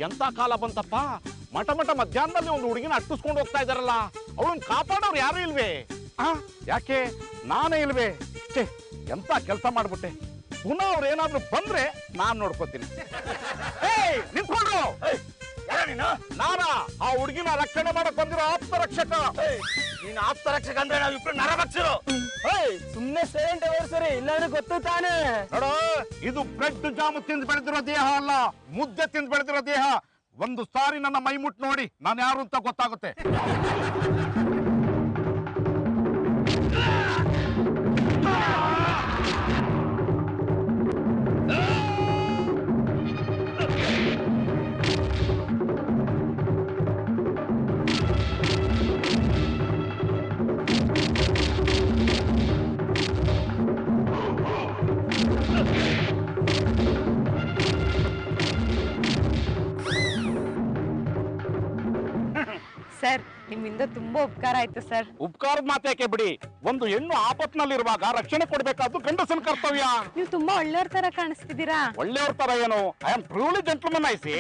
ಎಂತ ಕಾಲ ಬಂತಪ್ಪ. ಮಠ ಮಧ್ಯಾಹ್ನದಲ್ಲಿ ಒಂದು ಹುಡುಗಿನ ಅಟ್ಟಿಸ್ಕೊಂಡು ಹೋಗ್ತಾ ಇದಾರಲ್ಲ, ಅವಳನ್ನ ಕಾಪಾಡೋರು ಯಾರು ಇಲ್ವೇ? ಯಾಕೆ ನಾನೇ ಇಲ್ವೇ? ಎಂತ ಕೆಲಸ ಮಾಡ್ಬಿಟ್ಟೆ. ಪುನಃ ಅವ್ರು ಏನಾದ್ರು ಬಂದ್ರೆ ನಾನ್ ನೋಡ್ಕೋತೀನಿ. ನಿಂತ್ಕೊಂಡ್ರು. ನಾನಾ ಆ ಹುಡುಗಿನ ರಕ್ಷಣೆ ಮಾಡಕ್ ಬಂದಿರೋ ಆಪ್ತ ರಕ್ಷಕ. ನೀನ್ ಆಪ್ತ ರಕ್ಷಕ ಅಂದ್ರೆ ನಾವಿಬ್ರು ನರಭಕ್ಷರು. ಸುಮ್ನೆ ಸೈಲೆಂಟ್ ಸರಿ, ಇಲ್ಲಾಂದ್ರೆ ಗೊತ್ತು ತಾನೆ. ನೋಡು, ಇದು ಬ್ರೆಡ್ ಜಾಮು ತಿಂದು ಬೆಳೆದಿರೋ ದೇಹ ಅಲ್ಲ, ಮುದ್ದೆ ತಿಂದು ಬೆಳೆದಿರೋ ದೇಹ. ಒಂದು ಸಾರಿ ನನ್ನ ಮೈ ಮುಟ್ಟು ನೋಡಿ ನಾನು ಯಾರು ಅಂತ ಗೊತ್ತಾಗುತ್ತೆ. ಸರ್, ನಿಮ್ಮಿಂದ ತುಂಬಾ ಉಪಕಾರ ಆಯ್ತು ಸರ್. ಉಪಕಾರದ ಮಾತೇಕೆ ಬಿಡಿ. ಒಂದು ಹೆಣ್ಣು ಆಪತ್ನಲ್ಲಿರುವಾಗ ರಕ್ಷಣೆ ಕೊಡ್ಬೇಕಾದ್ದು ಗಂಡಸನ ಕರ್ತವ್ಯ. ನೀವು ತುಂಬಾ ಒಳ್ಳೆಯವ್ರ ತರ ಕಾಣಿಸ್ತಿದ್ದೀರಾ. ಒಳ್ಳೆಯವ್ರ ತರ ಏನು? I am truly gentleman IC.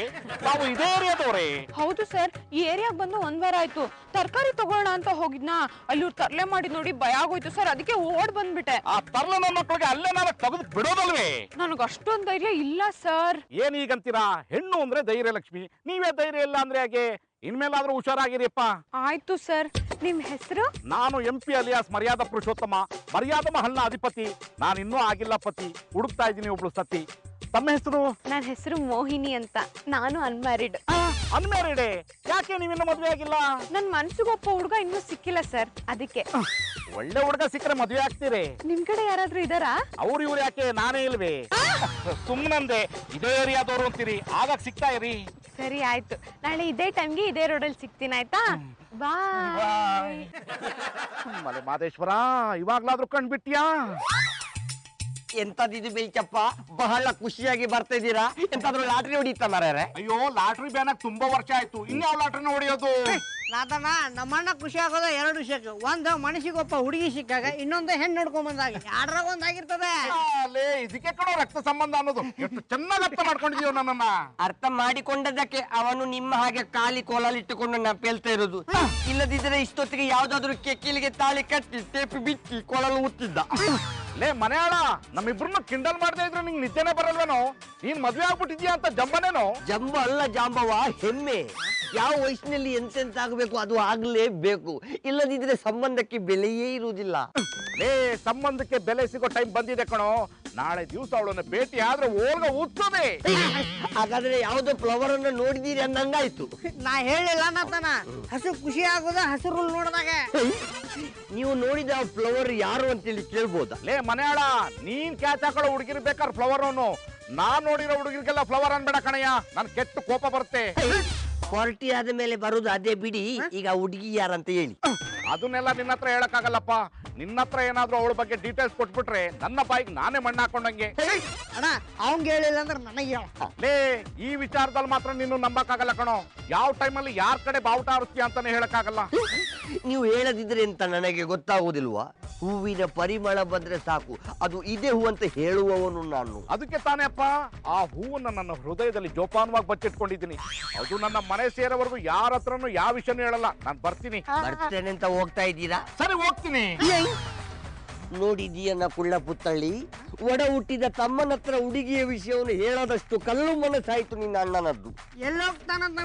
ತಾವು ಇದೇ ಏರಿಯಾದವ್ರೆ? ಹೌದು ಸರ್, ಈ ಏರಿಯಾಗ ಬಂದು 1 ವಾರ ಆಯ್ತು. ತರಕಾರಿ ತಗೋಣ ಅಂತ ಹೋಗಿದ್ನಾ, ಅಲ್ಲಿ ಇವ್ರು ತರ್ಲೆ ಮಾಡಿ ನೋಡಿ ಭಯ ಆಗೋಯ್ತು ಸರ್. ಅದಕ್ಕೆ ಓಡ್ ಬಂದ್ಬಿಟ್ಟೆ. ಆ ತರ್ಲೆ ನನ್ನ ಮಕ್ಕಳಿಗೆ ಅಲ್ಲೇ ನಾನು ತೆಗೆದು ಬಿಡೋದಲ್ವೇ? ನನಗೆ ಅಷ್ಟೊಂದು ಧೈರ್ಯ ಇಲ್ಲ ಸರ್. ಏನ್ ಈಗಂತೀರಾ? ಹೆಣ್ಣು ಅಂದ್ರೆ ಧೈರ್ಯ ಲಕ್ಷ್ಮಿ. ನೀವೇ ಧೈರ್ಯ ಇಲ್ಲ ಅಂದ್ರೆ ಹೇಗೆ? ಇನ್ಮೇಲಾದ್ರೂ ಹುಷಾರಾಗಿರಿಯಪ್ಪ. ಆಯ್ತು ಸರ್. ನಿಮ್ ಹೆಸರು? ನಾನು MP ಅಲಿಯಾಸ್ ಮರ್ಯಾದಾ ಪುರುಷೋತ್ತಮ, ಮರ್ಯಾದಾ ಮಹಲ್ನ ಅಧಿಪತಿ. ನಾನು ಇನ್ನೂ ಆಗಿಲ್ಲ ಪತಿ, ಹುಡುಕ್ತಾ ಇದ್ದೀನಿ ಒಬ್ಳು ಸತಿ. ತಮ್ಮ ಹೆಸರು? ನನ್ನ ಹೆಸರು ಮೋಹಿನಿ ಅಂತ. ನಾನು ಅನ್ಮ್ಯಾರಿಡ್. ಅನ್ಮ್ಯಾರಿಡ್? ಯಾಕೆ ನೀವಿನ್ನೂ ಮದುವೆ ಆಗಿಲ್ಲ? ನನ್ ಮನ್ಸಿಗೊಪ್ಪ ಹುಡುಗ ಇನ್ನೂ ಸಿಕ್ಕಿಲ್ಲ ಸರ್, ಅದಕ್ಕೆ. ಒಳ್ಳೆ ಹುಡುಗ ಸಿಕ್ಕರೆ ಮದುವೆ ಆಗ್ತೀರಿ. ನಿಮ್ ಕಡೆ ಯಾರಾದ್ರೂ ಇದಾರಾ? ಅವ್ರು ಇವ್ರು ಯಾಕೆ, ನಾನೇ ಇಲ್ವೇ? ಸುಮ್ಮನಂದೆ. ಇದೇ ಏರಿಯಾದವ್ರು ಅಂತೀರಿ, ಆಗಾಗ ಸಿಗ್ತಾ ಇರಿ. ಸರಿ ಆಯ್ತು, ನಾಳೆ ಇದೇ ಟೈಮ್ಗೆ ಇದೇ ರೋಡಲ್ಲಿ ಸಿಗ್ತೀನಿ ಆಯ್ತಾ? ಬಾಯ್. ಮಲೆ ಮಾದೇಶ್ವರ, ಇವಾಗ್ಲಾದ್ರೂ ಕಂಡ್ಬಿಟ್ಯಾ? ಎಂತದಿದು ಬೇಚಪ್ಪ, ಬಹಳ ಖುಷಿಯಾಗಿ ಬರ್ತಾ ಇದ್ದೀರಾ. ಎಂತಾದ್ರೂ ಲಾಟ್ರಿ ಹೊಡಿತಾ ಮಾರ್ಯಾರೆ? ಅಯ್ಯೋ, ಲಾಟ್ರಿ ಬ್ಯಾನಾಗ ತುಂಬಾ ವರ್ಷ ಆಯ್ತು. ಇನ್ಯಾವ ಲಾಟ್ರಿನ ಹೊಡಿಯೋದು? ನಾತನ ನಮ್ಮಣ್ಣ ಖುಷಿ ಆಗೋದ 2 ವಿಷಯಕ್ಕೆ. ಒಂದು ಮನಸ್ಸಿಗೊಪ್ಪ ಹುಡುಗಿ ಸಿಕ್ಕಾಗ, ಇನ್ನೊಂದು ಹೆಣ್ಣು ನೋಡ್ಕೊಂಡ್ ಬಂದಾಗ. 2ರಾಗ ಒಂದಾಗಿರ್ತದೆ. ಇದಕ್ಕೆ ಕಣೋ ರಕ್ತ ಸಂಬಂಧ ಅನ್ನೋದು. ಎಷ್ಟು ಚೆನ್ನಾಗಿ ಅರ್ಥ ಮಾಡ್ಕೊಂಡಿದೀವ ನನ್ನನ್ನ. ಅರ್ಥ ಮಾಡಿಕೊಂಡದಕ್ಕೆ ಅವನು ನಿಮ್ಮ ಹಾಗೆ ಖಾಲಿ ಕೋಲಲ್ಲಿಟ್ಟುಕೊಂಡು ನಪ್ಪೇಳ್ತಾ ಇರೋದು. ಇಲ್ಲದಿದ್ರೆ ಇಷ್ಟೊತ್ತಿಗೆ ಯಾವ್ದಾದ್ರು ಕೆಕ್ಕಿಲಿಗೆ ತಾಳಿ ಕಟ್ಟಿ ಟೇಪು ಬಿಚ್ಚಿ ಕೊಳಲು ಉತ್ತಿದ್ದ. ಲೇ ಮನೆಯಾಳ, ನಮ್ಮಿಬ್ರನ್ನ ಕಿಂಡಲ್ ಮಾಡದೇ ಇದ್ರೆ ನಿಂಗೆ ನಿದ್ದೆನೆ ಬರಲ್ವೇನೋ? ನೀನ್ ಮದ್ವೆ ಆಗ್ಬಿಟ್ಟಿದ್ಯಾ ಅಂತ ಜಂಬನೇನೋ? ಜಂಬ ಅಲ್ಲ ಜಾಂಬವ, ಹೆಮ್ಮೆ. ಯಾವ ವಯಸ್ಸಿನಲ್ಲಿ ಎಂತೆಂತ ಆಗಬೇಕು ಅದು ಆಗ್ಲೇಬೇಕು. ಇಲ್ಲದಿದ್ರೆ ಸಂಬಂಧಕ್ಕೆ ಬೆಲೆಯೇ ಇರುವುದಿಲ್ಲ. ಲೇ, ಸಂಬಂಧಕ್ಕೆ ಬೆಲೆ ಸಿಗೋ ಟೈಮ್ ಬಂದಿದೆ ಕಣೋ. ನಾಳೆ ದಿವಸ ಅವಳನ್ನ ಭೇಟಿ ಆದ್ರೆ ಓಲ್ಗ ಉತ್ತದೆ. ಹಾಗಾದ್ರೆ ಯಾವ್ದೋ ಫ್ಲವರ್ ಅನ್ನ ನೋಡಿದೀರಿ ಅಂದಂಗಾಯ್ತು. ನಾ ಹೇಳಿಲ್ಲ ನಾತನ, ಹಸು ಖುಷಿ ಆಗೋದ ಹಸಿರು ನೋಡಿದಾಗ. ನೀವು ನೋಡಿದ ಫ್ಲವರ್ ಯಾರು ಅಂತೇಳಿ ಕೇಳ್ಬೋದಾ? ಲೇ ಮನೆಯಾಳ, ನೀನ್ ಕ್ಯಾಚ್ ಹಾಕೊಳ್ಳೋ ಹುಡುಗಿರ್ ಬೇಕಾದ್ರೆ ಫ್ಲವರ್ ಅವನು. ನಾನ್ ನೋಡಿರೋ ಹುಡುಗಿರ್ಗೆಲ್ಲ ಫ್ಲವರ್ ಅನ್ಬೇಡ ಕಣಯ್ಯ, ನನ್ ಕೆಟ್ಟ ಕೋಪ ಬರುತ್ತೆ. 40 ಆದ ಮೇಲೆ ಬರುದು ಅದೇ ಬಿಡಿ. ಈಗ ಹುಡುಗಿ ಯಾರಂತ ಹೇಳಿ. ಅದನ್ನೆಲ್ಲ ನಿನ್ನ ಹತ್ರ ಹೇಳಕ್ಕಾಗಲ್ಲಪ್ಪ. ನಿನ್ನ ಹತ್ರ ಏನಾದ್ರೂ ಅವಳ ಬಗ್ಗೆ ಡೀಟೇಲ್ಸ್ ಕೊಟ್ಬಿಟ್ರೆ ನನ್ನ ಬಾಯಿಗೆ ನಾನೇ ಮಣ್ಣು ಹಾಕೊಂಡಂಗೆ. ಅಣ್ಣ, ಅವಂಗ ಹೇಳಿಲ್ಲ ಅಂದ್ರೆ ನನಗೆ ಲೇ, ಈ ವಿಚಾರದಲ್ಲಿ ಮಾತ್ರ ನೀನು ನಂಬಕ್ಕಾಗಲ್ಲ ಕಣೋ. ಯಾವ ಟೈಮಲ್ಲಿ ಯಾರ ಕಡೆ ಬಾವುಟ ಆರಿಸ್ತೀಯ ಅಂತಾನೆ ಹೇಳಕ್ಕಾಗಲ್ಲ. ನೀವು ಹೇಳದಿದ್ರೆ ಅಂತ ನನಗೆ ಗೊತ್ತಾಗುವುದಿಲ್ವಾ? ಹೂವಿನ ಪರಿಮಳ ಬಂದ್ರೆ ಸಾಕು, ಅದು ಇದೇ ಹೂ ಅಂತ ಹೇಳುವವನು ನಾನು. ಅದಕ್ಕೆ ತಾನೇ ಅಪ್ಪ ಆ ಹೂವನ್ನ ನನ್ನ ಹೃದಯದಲ್ಲಿ ಜೋಪಾನವಾಗಿ ಬಚ್ಚಿಟ್ಕೊಂಡಿದ್ದೀನಿ. ಅದು ನನ್ನ ಮನೆ ಸೇರೋವರೆಗೂ ಯಾರ ಹತ್ರನು ಯಾವ ವಿಷಯನೂ ಹೇಳಲ್ಲ. ನಾನು ಬರ್ತೀನಿ. ಬರ್ತೇನೆ ಅಂತ ಹೋಗ್ತಾ ಇದ್ದೀರಾ? ಸರಿ, ಹೋಗ್ತೀನಿ. ನೋಡಿದೀಯನ್ನ ಕುಳ್ಳ ಪುತ್ತಳ್ಳಿ, ಒಡ ಹುಟ್ಟಿದ ತಮ್ಮನ ಹತ್ರ ಹುಡುಗಿಯ ವಿಷಯವನ್ನು ಹೇಳೋದಷ್ಟು ಕಲ್ಲು ಮನಸ್ಸಾಯ್ತು ನಿನ್ನ ಅಣ್ಣನದ್ದು. ಎಲ್ಲೋಗ್ತಾನಂತ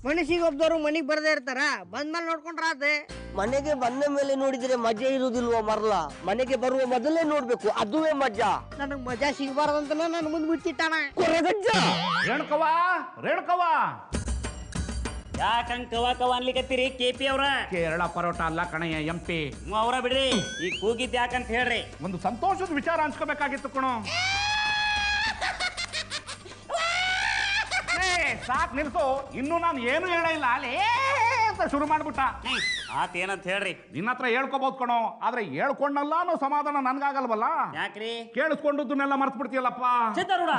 ಮನಸ್ಸಿಗೊಬ್ದವ್ರು ಮನಿಗ್ ಬರದೇ ಇರ್ತಾರ, ಬಂದ್ಮೇಲೆ ನೋಡ್ಕೊಂಡ್ರ ಅದೇ. ಮನೆಗೆ ಬಂದ ಮೇಲೆ ನೋಡಿದ್ರೆ ಮಜಾ ಇರುವುದಿಲ್ವ ಮರ್ಲ? ಮನೆಗೆ ಬರುವ ಮೊದಲೇ ನೋಡ್ಬೇಕು, ಅದುವೇ ಮಜಾ. ನನಗ್ ಮಜಾ ಸಿಗಬಾರ್ದಂತ ನನ್ನ ಮುಂದ್ ಬಿಚ್ಚಿಟ್ಟಾನ. ರೇಣುಕವ್ವ, ರೇಣುಕವ್ವ, ಯಾಕಂಗ್ ಕವ ಅನ್ಲಿಕತ್ತೀರಿ KP ಅವ್ರ? ಕೇರಳ ಪರೋಟ ಅಲ್ಲ ಕಣಯ್ಯ, MP. ಅವ್ರ ಬಿಡ್ರಿ, ಈ ಕೂಗಿದ್ ಯಾಕಂತ ಹೇಳ್ರಿ. ಒಂದು ಸಂತೋಷದ ವಿಚಾರ ಹಂಚ್ಕೋಬೇಕಾಗಿತ್ತು ಕಣೋ. ಸಾಕ್ ನಿಲ್ಸು, ಇನ್ನು ನಾನು ಏನು ಹೇಳ ಇಲ್ಲ. ಅಲ್ಲೇ ಅಂತ ಶುರು ಮಾಡ್ಬಿಟ್ಟ. ಆತೇನಂತ ಹೇಳ್ರಿ. ನಿನ್ನ ಹತ್ರ ಹೇಳ್ಕೋಬಹುದು ಕಣೋ, ಆದ್ರೆ ಹೇಳ್ಕೊಂಡಲ್ಲ ಅನ್ನೋ ಸಮಾಧಾನ ನನ್ಗಾಗಲ್ವಲ್ಲ. ಯಾಕ್ರಿ? ಕೇಳಿಸ್ಕೊಂಡದನ್ನೆಲ್ಲ ಮರ್ತು ಬಿಡ್ತೀಯಲ್ಲಪ್ಪ. ಚಿತ್ತಾರೂಢ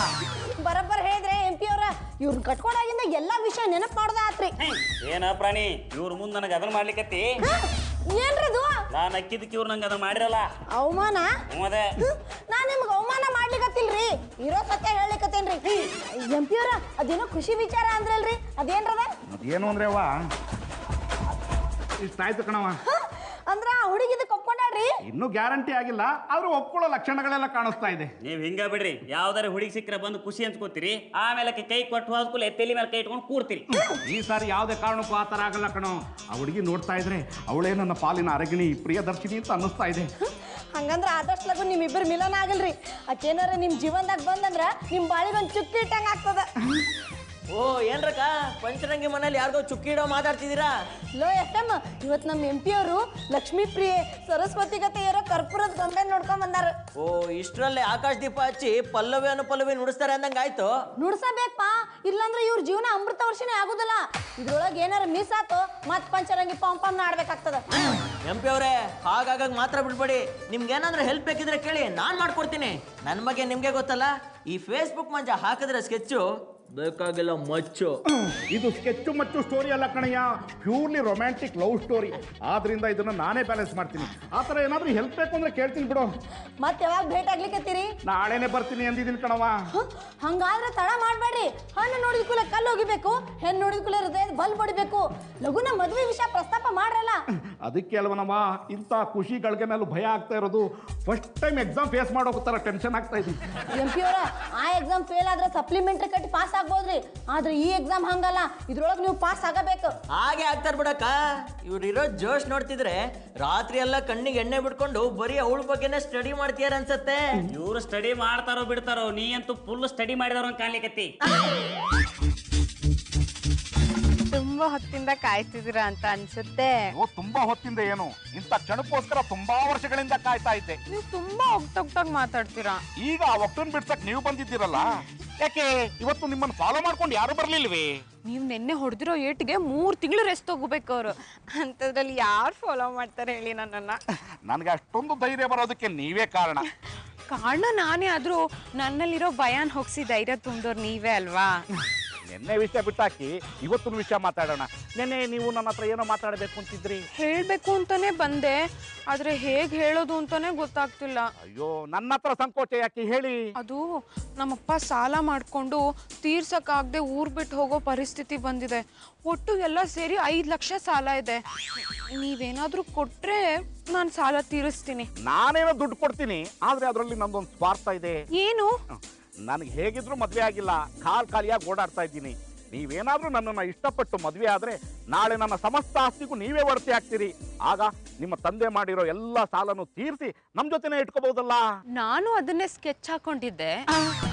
ಬರಬ್ಬರ್ ಹೇಳಿದ್ರೆ MP ಅವ್ರ, ಇವ್ರನ್ನ ಕಟ್ಕೊಂಡಾಗಿಂದ ಎಲ್ಲಾ ವಿಷಯ ನೆನಪು ಮಾಡ್ದ ಆತ್ರಿ. ಏನ ಪ್ರಾಣಿ, ಇವ್ರ ಮುಂದ್ ನನಗೆ ಅದನ್ನ ಮಾಡ್ಲಿಕತ್ತಿ? ಏನ್ರದು? ನಾನ್ ಅಕ್ಕಿದಕ್ಕೆ ಇವ್ರು ನಂಗೆ ಅದನ್ನ ಮಾಡಿರಲ್ಲ. ಅವಮಾನ? ಅದೇ ನಾನ್ ನಿಮ್ಗೆ ಅವಮಾನ ಮಾಡ್ಲಿಕತ್ತೀನಿ ಗೊತ್ತಿಲ್ರಿ, ಇರೋ ಸತ್ಯ ಹೇಳಿಕತ್ತೇನ್ರಿ. ಎಂಪಿ ಅವ್ರ ಅದೇನೋ ಖುಷಿ ವಿಚಾರ ಅಂದ್ರಲ್ರಿ, ಅದೇನ್ರದ? ಅದೇನು ಅಂದ್ರೆ ಅವ್ವ ಇಷ್ಟ ಆಯ್ತು ಕಣವ. ಅಂದ್ರ ಆ ಹುಡುಗಿದ ಒಪ್ಕೊಂಡ್ರಿ? ಇನ್ನೂ ಗ್ಯಾರಂಟಿ ಆಗಿಲ್ಲ, ಆದ್ರೂ ಒಪ್ಕೊಳ್ಳೋ ಲಕ್ಷಣಗಳೆಲ್ಲ ಕಾಣಿಸ್ತಾ ಇದೆ. ನೀವ್ ಹಿಂಗ ಬಿಡ್ರಿ, ಯಾವ್ದಾರ ಹುಡುಗಿ ಸಿಕ್ಕರೆ ಬಂದು ಖುಷಿ ಅನ್ಸ್ಕೋತೀರಿ, ಆಮೇಲೆ ಕೈ ಕೊಟ್ಟು ಹೋದ್ಕೂಲೆ ತಲೆ ಮೇಲೆ ಕೈ ಇಟ್ಕೊಂಡು ಕೂರ್ತೀರಿ. ಈ ಸಾರಿ ಯಾವುದೇ ಕಾರಣಕ್ಕೂ ಆ ಥರ ಆಗಲ್ಲ ಕಣೋ. ಆ ಹುಡುಗಿ ನೋಡ್ತಾ ಇದ್ರೆ ಅವಳೇ ನನ್ನ ಪಾಲಿನ ಅರಗಿಣಿ ಪ್ರಿಯದರ್ಶಿನಿ ಅಂತ ಅನ್ನಿಸ್ತಾ ಇದೆ. ಹಂಗಂದ್ರ ಆದಷ್ಟು ಲಗು ನಿಮ್ಮಿಬ್ಬರು ಮಿಲನ ಆಗಲ್ರಿ. ಆಕೇನಾರ ನಿಮ್ ಜೀವನದಾಗ ಬಂದಂದ್ರ ನಿಮ್ ಬಾಳಿ ಬಂದ್ ಚುಕ್ಕಿ ಇಟ್ಟಂಗ ಆಗ್ತದ. ಓ ಏನ್ರಕ್ಕ ಪಂಚರಂಗಿ ಮನೇಲಿ ಯಾರಿಗೋ ಚುಕ್ಕಿ ಇಡೋ ಮಾತಾಡ್ತಿದ್ದೀರಾ? ಲೋ ಎಷ್ಟಮ್ಮ, ಇವತ್ ನಮ್ ಎಂಪಿ ಅವರು ಲಕ್ಷ್ಮೀ ಪ್ರಿಯೆ ಸರಸ್ವತಿ ಗತೆ ಇರೋ ಕರ್ಪೂರದ ಗೊಂಬೆ ನೋಡ್ಕೊಂಡ್ ಬಂದಾರ. ಓ ಇಷ್ಟರಲ್ಲೇ ಆಕಾಶ ದೀಪ ಹಚ್ಚಿ ಪಲ್ಲವಿ ಅನುಪಲ್ಲವಿ ನುಡಿಸ್ತಾರೆ ಅಂದಂಗ ಆಯ್ತು. ನುಡ್ಸಬೇಕಪ್ಪ, ಇಲ್ಲಾಂದ್ರೆ ಇವ್ರ ಜೀವನ ಅಮೃತ ವರ್ಷನೇ ಆಗುದಿಲ್ಲ. ಇದ್ರೊಳಗೆ ಏನಾರ ಮಿಸ್ ಆತು ಮತ್ ಪಂಚರಂಗಿ ಪಂಪನ್ನ ಆಡ್ಬೇಕಾಗ್ತದ. ಎಂಪಿ ಅವರೇ ಹಾಗಾಗ ಮಾತ್ರ ಬಿಡ್ಬೇಡಿ. ನಿಮ್ಗೆ ಏನಾದ್ರೂ ಹೆಲ್ಪ್ ಬೇಕಿದ್ರೆ ಕೇಳಿ, ನಾನ್ ಮಾಡ್ಕೊಡ್ತೀನಿ. ನನ್ನ ಬಗ್ಗೆ ನಿಮ್ಗೆ ಗೊತ್ತಲ್ಲ, ಈ ಫೇಸ್ಬುಕ್ ಮಂಜ ಹಾಕಿದ್ರೆ ಸ್ಕೆಚ್ಚು ಬೇಕಾಗಿಲ್ಲ ಮಚ್ಚು. ಇದು ಸ್ಕೆಚ್ಚು ಮಚ್ಚು ಸ್ಟೋರಿ ಅಲ್ಲ ಕಣಯ್ಯ, ಪ್ಯೂರ್ಲಿ ರೊಮ್ಯಾಂಟಿಕ್ ಲವ್ ಸ್ಟೋರಿ. ಆದ್ರಿಂದ ಇದನ್ನ ನಾನೇ ಬ್ಯಾಲೆನ್ಸ್ ಮಾಡ್ತೀನಿ. ಆ ಥರ ಏನಾದ್ರೂ ಹೆಲ್ಪ್ ಬೇಕು ಅಂದ್ರೆ ಕೇಳ್ತೀನಿ ಬಿಡು. ಮತ್ ಯಾವಾಗ ಭೇಟಿ ಆಗ್ಲಿಕ್ಕತ್ತೀರಿ? ನಾಳೆನೆ ಬರ್ತೀನಿ ಅಂದಿದ್ದೀನಿ ಕಣವ. ಹಂಗಾದ್ರೆ ತಡ ಮಾಡ್ಬೇಡ್ರಿ. ಹಣ್ಣು ನೋಡಿದ ಕೂಲೆ ಕಲ್ಲು ಹೋಗಿಬೇಕು, ಹೆಣ್ಣು ನೋಡಿದ ಕೂಲೆ ಹೃದಯದ ಬಲ್ ಬಡಿಬೇಕು. ಲಗುನ ಮದುವೆ ವಿಷಯ ಪ್ರಸ್ತಾಪ ಮಾಡ್ರಲ್ಲ. ಅದಕ್ಕೆ ಅಲ್ವನವ ಇಂಥ ಖುಷಿಗಳಿಗೆ ಮೇಲೂ ಭಯ ಆಗ್ತಾ ಇರೋದು. ಫಸ್ಟ್ ಟೈಮ್ ಎಕ್ಸಾಮ್ ಫೇಸ್ ಮಾಡೋಕೆ ತರ ಟೆನ್ಷನ್ ಆಗ್ತಾ ಇದೆ. ಎಂಪಿ ಅವರ ಆ ಎಕ್ಸಾಮ್ ಫೇಲ್ ಆದ್ರೆ ಸಪ್ಲಿಮೆಂಟರಿ ಕಟ್ಟಿ ಪಾಸ್ ಆಗ್ಬೋದ್ರಿ, ಆದ್ರೆ ಈ ಎಕ್ಸಾಮ್ ಹಂಗಲ್ಲ, ಇದ್ರೊಳಗೆ ನೀವು ಪಾಸ್ ಆಗಬೇಕು. ಹಾಗೆ ಆಗ್ತಾರ ಬಿಡಕ್ಕ. ಇವ್ರು ಇರೋ ಜೋಶ್ ನೋಡ್ತಿದ್ರೆ ರಾತ್ರಿ ಎಲ್ಲ ಕಣ್ಣಿಗೆ ಎಣ್ಣೆ ಬಿಟ್ಕೊಂಡು ಬರೀ ಅವಳ ಬಗ್ಗೆನೇ ಸ್ಟಡಿ ಮಾಡ್ತೀಯಾರ ಅನ್ಸತ್ತೆ. ಇವ್ರು ಸ್ಟಡಿ ಮಾಡ್ತಾರೋ ಬಿಡ್ತಾರೋ, ನೀ ಅಂತೂ ಫುಲ್ ಸ್ಟಡಿ ಮಾಡಿದವ್ರ ಕಾಣ್ಲಿಕತ್ತಿ. ತುಂಬಾ ಹೊತ್ತಿಂದ ಕಾಯ್ತಿದ್ದೀರಾ ಅಂತ ಅನ್ಸುತ್ತೆ. ತುಂಬಾ ಹೊತ್ತಿಂದ ಏನು, ಇಂಥ ಕ್ಷಣಕ್ಕೋಸ್ಕರ ತುಂಬಾ ವರ್ಷಗಳಿಂದ ಕಾಯ್ತಾ ಇದ್ದೆ. ನೀವು ತುಂಬಾ ಒಗ್ತಾಗ್ ಮಾತಾಡ್ತೀರಾ. ಈಗ ಆ ಒಟ್ಟನ್ ಬಿಡ್ಸಕ್ ನೀವು ಬಂದಿದ್ದೀರಲ್ಲ, ಯಾಕೆ ಇವತ್ತು ನಿಮ್ಮನ್ನು ಫಾಲೋ ಮಾಡ್ಕೊಂಡು ಯಾರು ಬರ್ಲಿಲ್ವೇ? ನೀವು ನಿನ್ನೆ ಹೊಡೆದಿರೋ ಏಟಿಗೆ 3 ತಿಂಗಳು ರೆಸ್ಟ್ ತಗೋಬೇಕು ಅವರು. ಅಂಥದ್ರಲ್ಲಿ ಯಾರು ಫಾಲೋ ಮಾಡ್ತಾರೆ ಹೇಳಿ ನನ್ನನ್ನ? ನನಗೆ ಅಷ್ಟೊಂದು ಧೈರ್ಯ ಬರೋದಕ್ಕೆ ನೀವೇ ಕಾರಣ. ಕಾರಣ ನಾನೇ ಆದ್ರೂ ನನ್ನಲ್ಲಿರೋ ಭಯಾನ್ ಹೋಗಿಸಿ ಧೈರ್ಯ ತುಂಬಿದವ್ರು ನೀವೇ ಅಲ್ವಾ? ನಿನ್ನೆ ವಿಷಯ ಬಿಟ್ಟಾಕಿ ಇವತ್ತಿನ ವಿಷಯ ಮಾತಾಡೋಣ. ನಿನ್ನೆ ನೀವು ನನ್ನ ಹತ್ರ ಏನೋ ಮಾತಾಡಬೇಕು ಅಂತಿದ್ರಿ. ಹೇಳ್ಬೇಕು ಅಂತಾನೆ ಬಂದೆ, ಆದ್ರೆ ಹೇಗ್ ಹೇಳೋದು ಅಂತಾನೆ ಗೊತ್ತಾಗ್ತಿಲ್ಲ. ಅಯ್ಯೋ, ನನ್ನ ಹತ್ರ ಸಂಕೋಚ ಯಾಕೆ ಹೇಳಿ. ಅದು ನಮ್ಮಪ್ಪ ಸಾಲ ಮಾಡ್ಕೊಂಡು ತೀರ್ಸಕ್ಕಾಗದೆ ಊರ್ ಬಿಟ್ಟು ಹೋಗೋ ಪರಿಸ್ಥಿತಿ ಬಂದಿದೆ. ಒಟ್ಟು ಎಲ್ಲ ಸೇರಿ 5 ಲಕ್ಷ ಸಾಲ ಇದೆ. ನೀವೇನಾದ್ರೂ ಕೊಟ್ರೆ ನಾನು ಸಾಲ ತೀರಿಸ್ತೀನಿ. ನಾನೇನೋ ದುಡ್ಡು ಕೊಡ್ತೀನಿ, ಆದ್ರೆ ಅದರಲ್ಲಿ ನಂದೊಂದು ಸ್ವಾರ್ಥ ಇದೆ. ಏನು? ನನಗೆ ಹೇಗಿದ್ರು ಮದ್ವೆ ಆಗಿಲ್ಲ, ಖಾಲಿಯಾಗಿ ಓಡಾಡ್ತಾ ಇದ್ದೀನಿ. ನೀವೇನಾದ್ರೂ ನನ್ನನ್ನು ಇಷ್ಟಪಟ್ಟು ಮದ್ವೆ ಆದ್ರೆ ನಾಳೆ ನನ್ನ ಸಮಸ್ತ ಆಸ್ತಿಗೂ ನೀವೇ ಒಡತಿ ಆಗ್ತೀರಿ. ಆಗ ನಿಮ್ಮ ತಂದೆ ಮಾಡಿರೋ ಎಲ್ಲ ಸಾಲನು ತೀರಿಸಿ ನಮ್ ಜೊತೆನೆ ಇಟ್ಕೋಬಹುದಲ್ಲ. ನಾನು ಅದನ್ನೇ ಸ್ಕೆಚ್ ಹಾಕೊಂಡಿದ್ದೆ,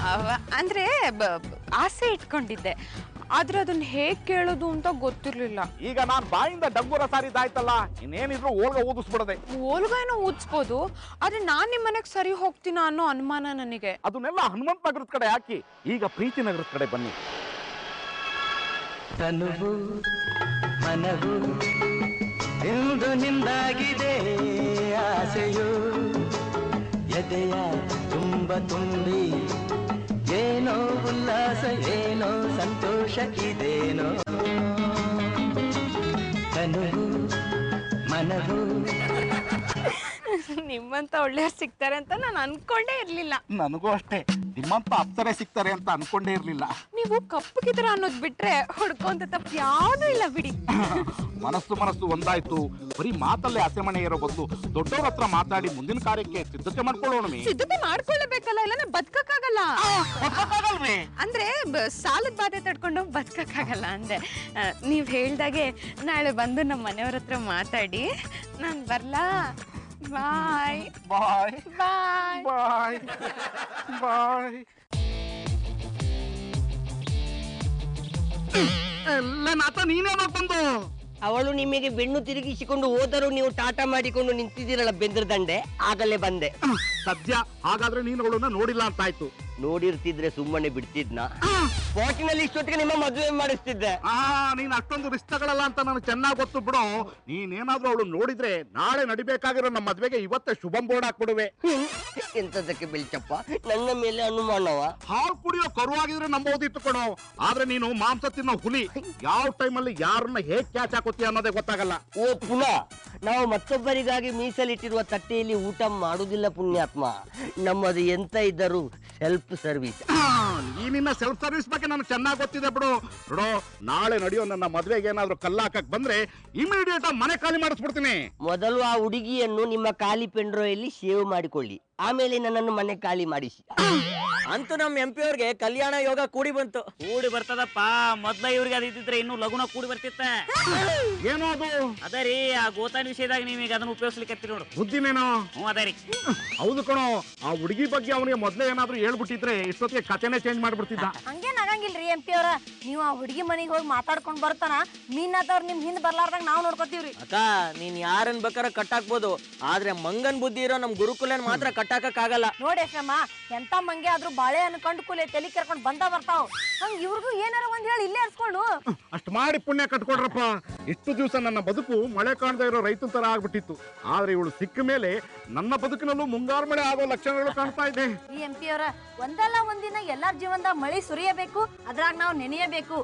ಅಂದ್ರೆ ಆಸೆ ಇಟ್ಕೊಂಡಿದ್ದೆ. ಆದ್ರೆ ಅದನ್ನ ಹೇಗ್ ಕೇಳೋದು ಅಂತ ಗೊತ್ತಿರ್ಲಿಲ್ಲ. ಈಗ ನಾನ್ ಬಾಯಿಂದ ಡಂಗೂರ ಸಾರಿದಾಯ್ತಲ್ಲ, ಇನ್ನೇನಿದ್ರು ಓಲ್ಗ ಊದಿಸ್ಬಿಡದೆ. ಓಲ್ಗೇನೋ ಊದಿಸ್ಬೋದು, ಆದ್ರೆ ನಾನ್ ನಿಮ್ ಮನೆಗ್ ಸರಿ ಹೋಗ್ತೀನ ಅನ್ನೋ ಅನುಮಾನ ನನಗೆ. ಅದನ್ನೆಲ್ಲ ಹನುಮಂತ ನಗರದ ಕಡೆ ಹಾಕಿ ಈಗ ಪ್ರೀತಿ ನಗರದ ಕಡೆ ಬನ್ನಿ. ತನುವು ಮನವು ಇಂದು ನಿಂದಾಗಿದೆ, ಆಸೆಯು ಎದೆಯ ತುಂಬ ತುಂಬಿ ಏನೋ ಉಲ್ಲಾಸ, ಏನೋ ಸಂತೋಷ ಇದೇನೋ. ತನುವು ಮನವು. ನಿಮ್ಮಂತ ಒಳ್ಳೆಯವ್ರು ಸಿಗ್ತಾರೆ ಅಂತ ನಾನು ಅನ್ಕೊಂಡೇ ಇರ್ಲಿಲ್ಲ. ನನಗೂ ಅಷ್ಟೇ, ನಿಮ್ಮಂತ ಅಪ್ಸರೆ ಸಿಗ್ತಾರೆ ಅಂತ ಅನ್ಕೊಂಡೇ ಇರ್ಲಿಲ್ಲ. ನೀವು ಕಪ್ಪಗಿದ್ರ ಅನ್ನೋದ್ ಬಿಟ್ರೆ ಹುಡ್ಕೊಂತ ತಪ್ಪು ಯಾವ್ದೂ ಇಲ್ಲ ಬಿಡಿ. ಮನಸ್ಸು ಒಂದಾಯ್ತು. ಬರೀ ಮಾತಲ್ಲೇ ಆಸೆ ಮನೆ ಇರೋ ಬದಲು ದೊಡ್ಡವ್ರ ಹತ್ರ ಮಾತಾಡಿ ಮುಂದಿನ ಕಾರ್ಯಕ್ಕೆ ಸಿದ್ಧತೆ ಮಾಡ್ಕೊಳ್ಳೋಣ. ಸಿದ್ಧತೆ ಮಾಡ್ಕೊಳ್ಳಬೇಕಲ್ಲ, ಇಲ್ಲಾಂದ್ರೆ ಬದುಕಕ್ಕಾಗಲ್ಲ. ಅಂದ್ರೆ ಸಾಲದ ಬಾಧೆ ತಡ್ಕೊಂಡು ಬದುಕಕ್ಕಾಗಲ್ಲ ಅಂದೆ. ನೀವ್ ಹೇಳ್ದಾಗೆ ನಾಳೆ ಬಂದು ನಮ್ಮ ಮನೆಯವ್ರ ಹತ್ರ ಮಾತಾಡಿ. ನಾನ್ ಬರ್ಲಾ? ಬಾಯ್ ಬಾಯ್ ಬಾಯ್ ಬಾಯ್ ಬಾಯ್. ಎಲ್ಲ ನಾತ ನೀನೇನೋ ಬಂದು. ಅವಳು ನಿಮಗೆ ಬೆನ್ನು ತಿರುಗಿಸಿಕೊಂಡು ಹೋದರೂ ನೀವು ಟಾಟಾ ಮಾಡಿಕೊಂಡು ನಿಂತಿದ್ದೀರಲ್ಲ ಬೆಂದ್ರ ದಂಡೆ, ಆಗಲೇ ಬಂದೆ. ಸದ್ಯ ಹಾಗಾದ್ರೆ ನೀನು ಅವಳನ್ನ ನೋಡಿಲ್ಲ ಅಂತಾಯ್ತು. ನೋಡಿರ್ತಿದ್ರೆ ಸುಮ್ಮನೆ ಬಿಡ್ತಿದ್ನ. ಸ್ಪಾಟಿನಲ್ಲಿ ಇಷ್ಟೊತ್ತಿಗೆ ನಿಮ್ಮ ಮದುವೆ ಮಾಡಿಸ್ತಿದ್ದೆ. ನೀನ್ ಅಷ್ಟೊಂದು ರಿಸ್ಕ್ ತಗೊಳ್ಳಲ್ಲ ಅಂತ ನನಗೆ ಚೆನ್ನಾಗಿ ಗೊತ್ತು ಬಿಡು. ನೀನೇನಾದ್ರೂ ಅವಳು ನೋಡಿದ್ರೆ ನಾಳೆ ನಡಿಬೇಕಾಗಿರೋ ನಮ್ಮ ಮದ್ವೆಗೆ ಇವತ್ತೇ ಶುಭಂ ಬೋರ್ಡ್ ಹಾಕ್ಬಿಡುವೆ. ಎಂತದಕ್ಕೆ ಬೆಳ್ಚಪ್ಪ, ನನ್ನ ಮೇಲೆ ಅನುಮಾನವ? ಹಾಲು ಕುಡಿಯೋ ಕರು ಆಗಿದ್ರೆ ನಂಬೋದಿತ್ತು ಕಣೋ. ಆದ್ರೆ ನೀನು ಮಾಂಸ ತಿನ್ನೋ ಹುಲಿ. ಯಾವ ಟೈಮಲ್ಲಿ ಯಾರನ್ನ ಹೇಗ್ ಕ್ಯಾಚ್ ಹಾಕೋತೀಯ ಅನ್ನೋದೇ ಗೊತ್ತಾಗಲ್ಲ. ಓ ಪುನಃ ನಾವು ಮತ್ತೊಬ್ಬರಿಗಾಗಿ ಮೀಸಲಿಟ್ಟಿರುವ ತಟ್ಟೆಯಲ್ಲಿ ಊಟ ಮಾಡುವುದಿಲ್ಲ ಪುಣ್ಯಾತ್ಮ. ನಮ್ಮದು ಎಂತ ಇದ್ದರೂ ಸೆಲ್ಫ್ ಸರ್ವಿಸ್. ಈ ನಿನ್ನ ಸೆಲ್ಫ್ ಸರ್ವಿಸ್ ಬಗ್ಗೆ ನನಗೆ ಚೆನ್ನಾಗಿ ಗೊತ್ತಿದೆ ಬಿಡು. ನೋಡೋ, ನಾಳೆ ನಡೆಯೋ ನನ್ನ ಮದ್ವೆಗೆ ಏನಾದ್ರೂ ಕಲ್ಲಾಕಕ್ ಬಂದ್ರೆ ಇಮಿಡಿಯೇಟ್ ಆಗಿ ಮನೆ ಖಾಲಿ ಮಾಡಿಸ್ಬಿಡ್ತೀನಿ. ಮೊದಲು ಆ ಹುಡುಗಿಯನ್ನು ನಿಮ್ಮ ಖಾಲಿ ಪೆಂಡ್ರೋಯಲ್ಲಿ ಸೇವ್ ಮಾಡಿಕೊಳ್ಳಿ, ಆಮೇಲೆ ನನ್ನನ್ನು ಮನೆ ಖಾಲಿ ಮಾಡಿಸಿ. ಅಂತೂ ನಮ್ಮ MP ಅವ್ರಿಗೆ ಕಲ್ಯಾಣ ಯೋಗ ಕೂಡಿ ಬಂತು. ಕೂಡಿ ಬರ್ತದಪ್ಪ. ಮೊದ್ಲ ಇವ್ರಿಗೆ ಅದಿದ್ರೆ ಇನ್ನು ಲಗುನ ಕೂಡಿ ಬರ್ತಿತ್ತ. ಏನೋ ಅದು? ಅದ ರೀ, ಆ ಗೋತಾನ್ ವಿಷಯದಾಗ ನೀವೀಗ ಅದನ್ನ ಉಪಯೋಗಿಸ್ಲಿಕ್ಕೆ ನೋಡು. ಬುದ್ಧಿನೇನೋ? ಅದೇ ರೀ. ಹೌದು ಕಣೋ, ಆ ಹುಡುಗಿ ಬಗ್ಗೆ ಅವನಿಗೆ ಮೊದ್ಲೇ ಏನಾದ್ರೂ ಹೇಳ್ಬಿಟ್ಟಿದ್ರೆ ಇಷ್ಟೊತ್ತಿಗೆ ಕಥೆನೇ ಚೇಂಜ್ ಮಾಡ್ಬಿಡ್ತಿದ್ದ. ಹಂಗೇನ್ ಆಗಂಗಿಲ್ರಿ MP ಅವ್ರ. ನೀವು ಆ ಹುಡುಗಿ ಮನೆಗೆ ಹೋಗಿ ಮಾತಾಡ್ಕೊಂಡ್ ಬರ್ತಾನ, ಮೀನಾದವ್ರ ನಿಮ್ ಹಿಂದ್ ಬರ್ಲಾರ್ದಾಗ ನಾವ್ ನೋಡ್ಕೋತೀವ್ರಿ. ಅಕ್ಕ, ನೀನ್ ಯಾರನ್ ಬೇಕಾದ್ರೆ ಕಟ್ಟಾಕ್ಬೋದು, ಆದ್ರೆ ಮಂಗನ್ ಬುದ್ಧಿ ಇರೋ ನಮ್ ಗುರುಕುಲನ್ ಮಾತ್ರ ಕಟ್ಟಾಕಕ್ ಆಗಲ್ಲ. ನೋಡಿ FM, ಎಂತ ಮಂಗೆ ಆದ್ರೂ ಬಾಳೆ ಅನ್ಕೊಂಡ್ ಕೂಲೆ ತಲೆ ಕೆರ್ಕೊಂಡ್ ಬರ್ತಾವ್. ಹಂಗ ಇವ್ರಿಗೂ ಏನಾರ ಒಂದ್ ಹೇಳಿ ಇಲ್ಲೇ ಇರ್ಸ್ಕೊಂಡು ಅಷ್ಟ್ ಮಾಡಿ ಪುಣ್ಯ ಕಟ್ಕೊಡ್ರಪ್ಪ. ಇಷ್ಟು ದಿವಸ ನನ್ನ ಬದುಕು ಮಳೆ ಕಾಣದೇ ಇರೋ ರೈತನ ತರ ಆಗ್ಬಿಟ್ಟಿತ್ತು. ಆದ್ರೆ ಇವಳು ಸಿಕ್ಕ ಮೇಲೆ ನನ್ನ ಬದುಕಿನಲ್ಲೂ ಮುಂಗಾರು ಮಳೆ ಆಗೋ ಲಕ್ಷಣಗಳು ಕಾಣ್ತಾ ಇದೆ. ಈ MP ಅವ್ರ, ಒಂದಲ್ಲ ಒಂದಿನ ಎಲ್ಲಾರ ಜೀವನದ ಮಳಿ ಸುರಿಯಬೇಕು, ಅದ್ರಾಗ ನಾವು ನೆನೆಯಬೇಕು.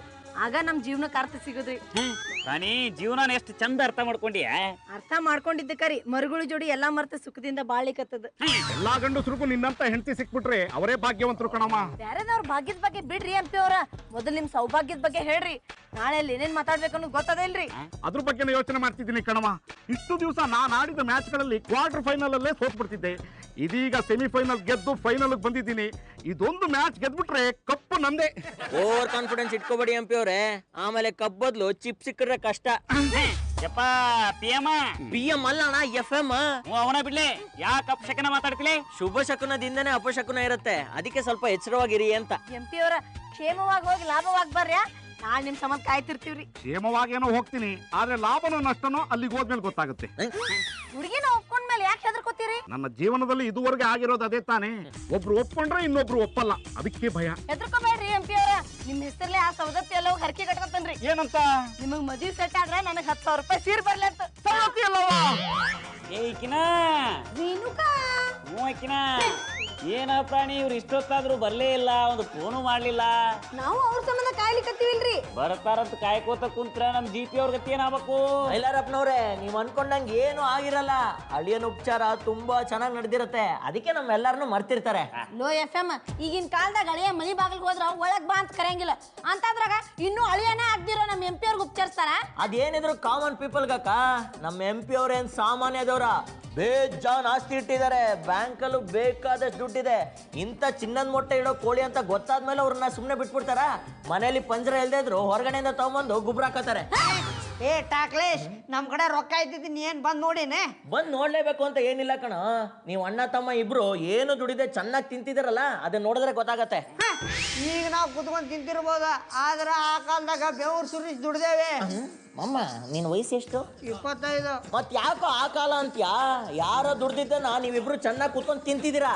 ಆಗ ನಮ್ ಜೀವನಕ್ಕೆ ಅರ್ಥ ಸಿಗುದ್ರಿ. ರಾಣಿ, ಜೀವನ ಎಷ್ಟು ಚಂದ ಅರ್ಥ ಮಾಡ್ಕೊಂಡಿಯ. ಅರ್ಥ ಮಾಡ್ಕೊಂಡಿದ್ದಕ್ಕರಿ ಮರುಗಳು ಜೋಡಿ ಎಲ್ಲಾ ಮರ್ತ ಸುಖದಿಂದ ಬಾಳ್ಲಿಕತ್ತದ. ಎಲ್ಲಾ ಗಂಡಸರಿಗೂ ನಿನ್ನಂತ ಹೆಂಡತಿ ಸಿಕ್ಬಿಟ್ರೆ ಅವರೇ ಭಾಗ್ಯವಂತರು ಕಣಮ್ಮ. ಬ್ಯಾರೆದವ್ರ ಭಾಗ್ಯದ ಬಗ್ಗೆ ಬಿಡ್ರಿ MP ಅವ್ರ, ಮೊದಲು ನಿಮ್ ಸೌಭಾಗ್ಯದ ಬಗ್ಗೆ ಹೇಳ್ರಿ. ನಾಳೆ ಅಲ್ಲಿ ಏನೇನ್ ಮಾತಾಡ್ಬೇಕು ಅನ್ನೋದು ಗೊತ್ತದ ಇಲ್ರಿ? ಅದ್ರ ಬಗ್ಗೆ ಯೋಚನೆ ಮಾಡ್ತಿದ್ದೀನಿ ಕಣಮ್ಮ. ಇಷ್ಟು ದಿವಸ ನಾನು ಆಡಿದ ಮ್ಯಾಚ್ ಗಳಲ್ಲಿ ಕ್ವಾರ್ಟರ್ ಫೈನಲ್ ಅಲ್ಲೇ ಸೋತ್ಬಿಡ್ತಿದ್ದೆ. ಇದೀಗ ಸೆಮಿಫೈನಲ್ ಗೆದ್ದು ಫೈನಲ್ ಬಂದಿದ್ದೀನಿ. ಇದೊಂದು ಮ್ಯಾಚ್ ಗೆದ್ಬಿಟ್ರೆ ಕಪ್ಪು ನಂದೇ. ಓವರ್ ಕಾನ್ಫಿಡೆನ್ಸ್ ಇಟ್ಕೋಬೇಡಿ MP ಅವ್ರೆ, ಆಮೇಲೆ ಕಪ್ ಬದ್ಲು ಚಿಪ್ ಸಿಕ್ಕರೆ ಕಷ್ಟ. ಯಪ್ಪ PM ಅಲ್ಲ ಅಣ್ಣ, FM. ಅವನ ಬಿಡ್ಲೆ, ಯಾಕೆ ಅಪಶಕನ ಮಾತಾಡ್ತಿಲೆ? ಶುಭ ಶಕುನದಿಂದನೇ ಅಪಶಕುನ ಇರುತ್ತೆ, ಅದಕ್ಕೆ ಸ್ವಲ್ಪ ಎಚ್ಚರವಾಗಿರಿ ಅಂತ. MP ಅವ್ರ, ಕ್ಷೇಮವಾಗಿ ಹೋಗಿ ಲಾಭವಾಗಿ ಬರ್ರ್ಯಾ. ನಾಳೆ ನಿಮ್ ಸಂಬಂಧ ಕಾಯ್ತಿರ್ತೀವ್ರಿ. ಕ್ಷೇಮವಾಗೇನೋ ಹೋಗ್ತೀನಿ, ಆದ್ರೆ ಲಾಭನೋ ನಷ್ಟನೋ ಅಲ್ಲಿಗೆ ಹೋದ್ಮೇಲೆ ಗೊತ್ತಾಗುತ್ತೆ. ಹುಡುಗಿನ ಒಪ್ಕೊಂಡ್ಮೇಲೆ ಯಾಕೆ ಹೆದರ್ಕೋತೀರಿ? ನನ್ನ ಜೀವನದಲ್ಲಿ ಇದುವರೆಗೆ ಆಗಿರೋದು ಅದೇ ತಾನೇ. ಒಬ್ರು ಒಪ್ಕೊಂಡ್ರೆ ಇನ್ನೊಬ್ರು ಒಪ್ಪಲ್ಲ, ಅದಕ್ಕೆ ಭಯ. ಹೆದರ್ಕೋಬೇಡ್ರಿ MP ಅವ್ರ, ನಿಮ್ ಹೆಸರ್ಲೆ ಆ ಸೌದತ್ತಿ ಎಲ್ಲ ಹರಕೆ ಕಟ್ಕೊತನ್ರಿ. ಏನಂತ? ನಿಮಗ್ ಮದ್ವಿ ಸೆಟ್ ಆದ್ರೆ ನನಗ್ 10,000 ರೂಪಾಯಿ ಸೀರ್ ಬರ್ಲಿ ಅಂತ. ಏಕಿನ ರೇಣುಕಾ, ಮೂಕಿನ ಏನ ಪ್ರಾಣಿ, ಇವ್ರು ಇಷ್ಟೊತ್ತಾದ್ರೂ ಬರ್ಲೇ ಇಲ್ಲ, ಒಂದು ಫೋನು ಮಾಡ್ಲಿಲ್ಲ. ನಾವು ಅವ್ರ ಸಂಬಂಧ ಕಾಯ್ಲಿಕತ್ತೀವಿಲ್ರಿ. ಬರ್ತಾರಂತ ಕಾಯ್ಕೋತ ಕುಂತ್ರ ನಮ್ GP ಅವ್ರ ಗತಿ ಏನಾಗಬೇಕು? ಮೈಲಾರಪ್ಪನವ್ರೆ, ನೀವ್ ಅನ್ಕೊಂಡಂಗ್ ಏನು ಆಗಿರಲ್ಲ. ಅಳಿಯನ ಉಪಚಾರ ತುಂಬಾ ಚೆನ್ನಾಗಿ ನಡೆದಿರತ್ತೆ, ಅದಕ್ಕೆ ನಮ್ಮೆಲ್ಲಾರನು ಮರ್ತಿರ್ತಾರೆ. ಲೋ FM, ಈಗಿನ ಕಾಲದಾಗ ಅಳಿಯ ಮನಿ ಬಾಗಿಲ್ಗೆ ಹೋದ್ರ ಒಳಗ್ ಬಾ ಅಂತ ಕರೆಯಂಗಿಲ್ಲ. ಅಂತದ್ರಾಗ ಇನ್ನೂ ಅಳಿಯನೇ ಆಗ್ದಿರೋ ನಮ್ MP ಅವ್ರಿಗೆ ಉಪಚರಿಸ್ತಾರ. ಅದೇನಿದ್ರು ಕಾಮನ್ ಪೀಪಲ್ಗಕ್ಕ, ನಮ್ಮ MP ಅವ್ರೇನ್ ಸಾಮಾನ್ಯದವ್ರ. ಬೇಜಾನ್ ಆಸ್ತಿ ಇಟ್ಟಿದ್ದಾರೆ, ಬ್ಯಾಂಕಲ್ಲೂ ಬೇಕಾದಷ್ಟು ದುಡ್ಡಿದೆ. ಇಂಥ ಚಿನ್ನದ ಮೊಟ್ಟೆ ಇಡೋ ಕೋಳಿ ಅಂತ ಗೊತ್ತಾದ್ಮೇಲೆ ಅವ್ರನ್ನ ಸುಮ್ಮನೆ ಬಿಟ್ಬಿಡ್ತಾರ? ಮನೇಲಿ ಪಂಜರ ಇಲ್ದೇ ಇದ್ರು ಹೊರಗಡೆಯಿಂದ ತಗೊಂಬಂದು ಗುಬ್ರ ಹಾಕತಾರೆ. ಏ ಟಾಕ್ಲೇಶ್, ನಮ್ ಕಡೆ ರೊಕ್ಕ ಇದ್ದಿದ್ದೀನಿ ಏನ್ ಬಂದ್ ನೋಡಿನೇ. ಬಂದ್ ನೋಡ್ಲೇಬೇಕು ಅಂತ ಏನಿಲ್ಲ ಕಣ, ನೀವು ಅಣ್ಣ ತಮ್ಮ ಇಬ್ರು ಏನು ದುಡಿದೆ ಚೆನ್ನಾಗಿ ತಿಂತಿದಾರಲ್ಲ, ಅದನ್ನ ನೋಡಿದ್ರೆ ಗೊತ್ತಾಗತ್ತೆ. ಈಗ ನಾವು ಕುತ್ಕೊಂಡ್ ತಿಂತಿರ್ಬೋದ, ಆದ್ರ ಆ ಕಾಲದಾಗ ಬೆವ್ರು ಸುರಿಸಿ ದುಡ್ದೇವೆ. ಮಮ್ಮ, ನಿನ್ ವಯಸ್ಸು ಎಷ್ಟು? 25. ಮತ್ ಯಾಕೋ ಆ ಕಾಲ ಅಂತ್ಯಾ? ಯಾರೋ ದುಡ್ದಿದ್ದನ್ನ ನೀವಿಬ್ರು ಚೆನ್ನಾಗಿ ಕುತ್ಕೊಂಡ್ ತಿಂತಿದ್ದೀರಾ.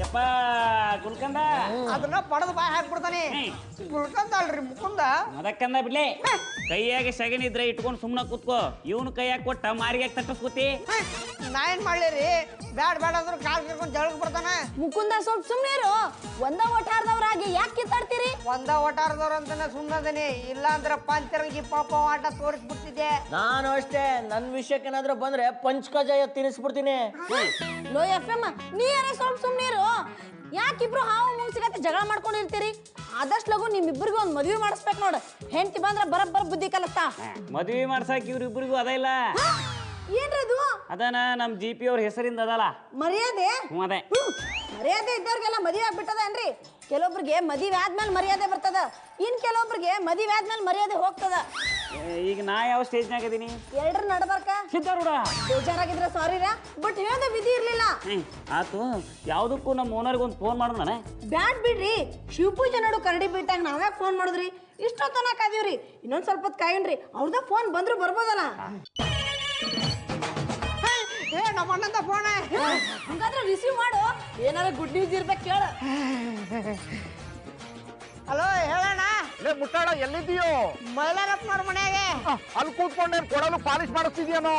ಯಪ್ಪ ಗುಲ್ಕಂದ, ಅದನ್ನ ಪಡೆದು ಬಾಯ್ ಹಾಕ್ಬಿಡ್ತಾನೆ. ಗುಳ್ಕಂದಲ್ರಿ ಮುಕುಂದ. ಅದಕ್ಕಂದ ಬಿಡ್ಲೆ, ಕೈಯಾಗ ಸಗಣಿ ಇದ್ರೆ ಇಟ್ಕೊಂಡು ಸುಮ್ನ ಕೂತ್ಕೋ. ಇವನು ಕೈಯಾಗ ಕೊಟ್ಟ ಮಾರಿಗೆ ತಟ್ಟಿಸ್ಕೊತಿ. ನಾ ಏನ್ ಮಾಡ್ಲಿರಿ? ಬ್ಯಾಡ್ ಅಂದ್ರು ಕಾಲ್ ಕರ್ಕೊಂಡ್ ಜಳಕ್ ಬರ್ತಾನೆ. ಮುಕುಂದ, ಸ್ವಲ್ಪ ಸುಮ್ನೆ ಇರು. ಒಂದ ಒಟ್ಟಾರ್ದವ್ರಾಗಿ ಯಾಕೆ ಕಿತ್ತಾಡ್ತೀರಿ? ಒಂದ ಒಟಾರದವ್ರ ಅಂತಾನೆ ಸುಮ್ಮನದನಿ, ಇಲ್ಲ ಅಂದ್ರೆ ಪಂಚರಂಗಿ ಪಾಪ ಆಟ ತೋರಿಸ್ಬಿಡ್ತಿದ್ದೆ. ನಾನು ಅಷ್ಟೇ, ನನ್ ವಿಷಯಕ್ಕೇನಾದ್ರೂ ಬಂದ್ರೆ ಪಂಚಕಜಾಯ ತಿನ್ನಿಸ್ಬಿಡ್ತೀನಿ. ಲೋ FM, ನೀ ಯಾರೇ ಸ್ವಲ್ಪ ಸುಮ್ನೆ ಇರು. ಯಾಕಿಬ್ರು ಹಾವು ಮುಂಗ್ಸಿಗತ್ತೆ ಜಗಳ ಮಾಡ್ಕೊಂಡಿರ್ತೀರಿ? ಆದಷ್ಟು ಲಗು ನಿಮ್ಮಿಬ್ಬರಿಗೂ ಒಂದ್ ಮದ್ವೆ ಮಾಡಿಸ್ಬೇಕು ನೋಡು. ಹೆಂಡತಿ ಬಂದ್ರೆ ಬರಬ್ಬರ ಬುದ್ಧಿ ಕಲಸ್ತಾ. ಮದ್ವಿ ಮಾಡ್ಸಾಕ ಇವ್ರಿಬ್ರಿಗೂ ಅದ ಇಲ್ಲ. ಏನ್ರದು? ಅದನ ನಮ್ GP ಅವ್ರ ಹೆಸರಿಂದ ಅದಲ್ಲ ಮರ್ಯಾದೆ. ಅದೇ ಮರ್ಯಾದೆ ಇದ್ದವ್ರಿಗೆಲ್ಲ ಮದುವೆ ಆಗ್ಬಿಟ್ಟದೇನ್ರಿ? ಕೆಲವೊಬ್ರಿಗೆ ಮದುವೆ ಆದ್ಮೇಲೆ ಮರ್ಯಾದೆ ಬರ್ತದ, ಇನ್ ಕೆಲವೊಬ್ರಿಗೆ ಮದುವೆ ಆದ್ಮೇಲೆ ಮರ್ಯಾದೆ ಹೋಗ್ತದ. ಈಗ ನಾ ಯಾವ ಸ್ಟೇಜ್ನಾಗ ಇದೀನಿ? ಎರಡರ ನಡ್ಬರ್ಕ ಸಿದ್ಧಾರೂಢ. ಬೇಜಾರಾಗಿದ್ರೆ ಸಾರಿ ರಾ, ಬಟ್ ಹೇಳ್ದೆ ವಿಧಿ ಇರ್ಲಿಲ್ಲ. ಆತು, ಯಾವ್ದಕ್ಕೂ ನಮ್ಮ ಓನರ್ಗೆ ಒಂದು ಫೋನ್ ಮಾಡೋಣ. ಬ್ಯಾಡ್ ಬಿಡ್ರಿ, ಶಿವಪೂಜೆ ನೋಡು ಕರಡಿ ಬೀಟಾಗ ನಾವ್ಯಾಕ ಫೋನ್ ಮಾಡಿದ್ರಿ? ಇಷ್ಟೊತ್ತನ ಕಾದೀವ್ರಿ, ಇನ್ನೊಂದ್ ಸ್ವಲ್ಪ ಹೊತ್ತು ಕಾಯನ್ರಿ. ಅವ್ರದ ಫೋನ್ ಬಂದ್ರು ಬರ್ಬೋದಲ್ಲ. ಏ ನಮ್ಮ ಅಣ್ಣಂದ ಫೋನ್. ಹಂಗಾದ್ರೆ ರಿಸೀವ್ ಮಾಡು, ಏನಾರ ಗುಡ್ ನ್ಯೂಸ್ ಇರ್ಬೇಕು ಕೇಳ. ಹಲೋ ಹೇಳಣ್ಣ. ಲೇ ಮುಟ್ಟಾಳ ಎಲ್ಲಿದ್ದೀಯೋ? ಮೈಲಾರಪ್ಪನವ್ರ ಮನೆಯಾಗೆ. ಅಲ್ಲಿ ಕೂತ್ಕೊಂಡೇನ್ ಕೊಡಲು ಪಾಲಿಶ್ ಮಾಡಿಸ್ತಿದ್ಯಾನೋ?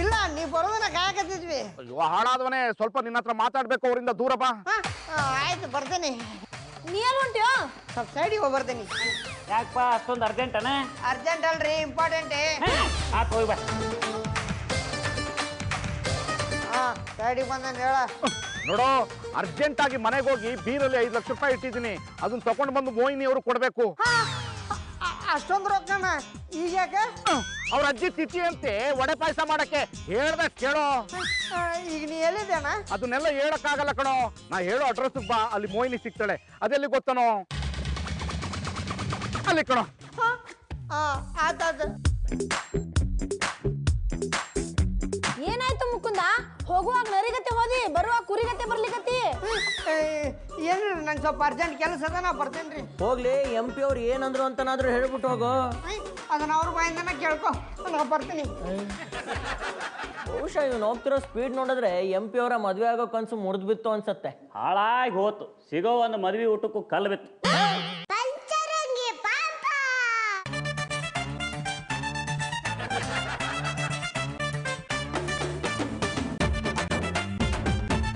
ಇಲ್ಲ, ನೀ ಬರೋದನ್ನ ಕಾಯಕತ್ತಿದ್ವಿ. ಅಯ್ಯೋ ಹಾಳಾದವನೇ, ಸ್ವಲ್ಪ ನಿನ್ನ ಹತ್ರ ಮಾತಾಡ್ಬೇಕು, ಅವರಿಂದ ದೂರ ಬಾ. ಆಯ್ತು ಬರ್ತೇನೆ. ನೀ ಎಲ್ಲಿ ಹೊಂಟಿಯೋ? ಸ್ವಲ್ಪ ಸೈಡಿಗೆ ಹೋಗಿ ಬರ್ತೀನಿ. ಯಾಕಪ್ಪ ಅಷ್ಟೊಂದು ಅರ್ಜೆಂಟನ? ಅರ್ಜೆಂಟ್ ಅಲ್ರಿ, ಇಂಪಾರ್ಟೆಂಟೇ. ಆತ್ ಹೋಗಿ ಬಾ. ಸೈಡಿಗೆ ಬಂದೇನು ಹೇಳ. ನೋಡೋ, ಅರ್ಜೆಂಟ್ ಆಗಿ ಮನೆಗೆ ಹೋಗಿ ಬೀರಲ್ಲಿ 5 ಲಕ್ಷ ರೂಪಾಯಿ ಇಟ್ಟಿದ್ದೀನಿ, ಅದನ್ನ ತಗೊಂಡು ಬಂದು ಮೋಹಿನಿ ಅವರು ಕೊಡ್ಬೇಕು. ಅಷ್ಟೊಂದು ರೊಕ್ಕನ ಈಗ ಯಾಕೆ? ಅವ್ರ ಅಜ್ಜಿ ತಿಥಿ ಅಂತೆ ವಡೆ ಪಾಯಸ ಮಾಡಕ್ಕೆ ಹೇಳ್ದ ಕೇಳೋ. ಈಗ ನೀ ಎಲ್ಲಿದ್ದೇನ? ಅದನ್ನೆಲ್ಲ ಹೇಳಕ್ಕಾಗಲ್ಲ ಕಣೋ. ನಾ ಹೇಳೋ ಅಡ್ರೆಸ್ ಬಾ, ಅಲ್ಲಿ ಮೋಹಿನಿ ಸಿಗ್ತಾಳೆ. ಅದೆಲ್ಲಿ ಗೊತ್ತನೋ? ಅಲ್ಲಿ ಕಣೋ. ಆತಾತ. ಏನಾಯ್ತು ಮುಕುಂದ? ಹೋಗುವಾಗ ನರಿಗತ್ತೆ ಹೋದಿ, ಬರುವಾಗ ಕುರಿಗತ್ತೆ ಬರ್ಲಿಕತ್ತಿ. ಏನ್ರಿ, ನಂಗೆ ಸ್ವಲ್ಪ ಅರ್ಜೆಂಟ್ ಕೆಲಸ ಅದ, ನಾ ಬರ್ತೇನ್ರಿ. ಹೋಗ್ಲಿ, MP ಅವ್ರು ಏನಂದ್ರು ಅಂತನಾದ್ರೂ ಹೇಳ್ಬಿಟ್ಟು ಹೋಗು. ಅದನ್ನ ಅವ್ರ ಬಾಯಿಂದನ ಕೇಳ್ಕೊ, ನಾ ಬರ್ತೀನಿ. ಬಹುಶಃ ಇವ್ನು ಹೋಗ್ತಿರೋ ಸ್ಪೀಡ್ ನೋಡಿದ್ರೆ MP ಅವರ ಮದುವೆ ಆಗೋ ಕನ್ಸು ಮುರಿದು ಬಿತ್ತು ಅನ್ಸತ್ತೆ. ಹಾಳಾಗಿ ಹೋತು. ಸಿಗೋ ಒಂದು ಮದ್ವೆ ಊಟಕ್ಕೂ ಕಲ್ಲು ಬಿತ್ತು.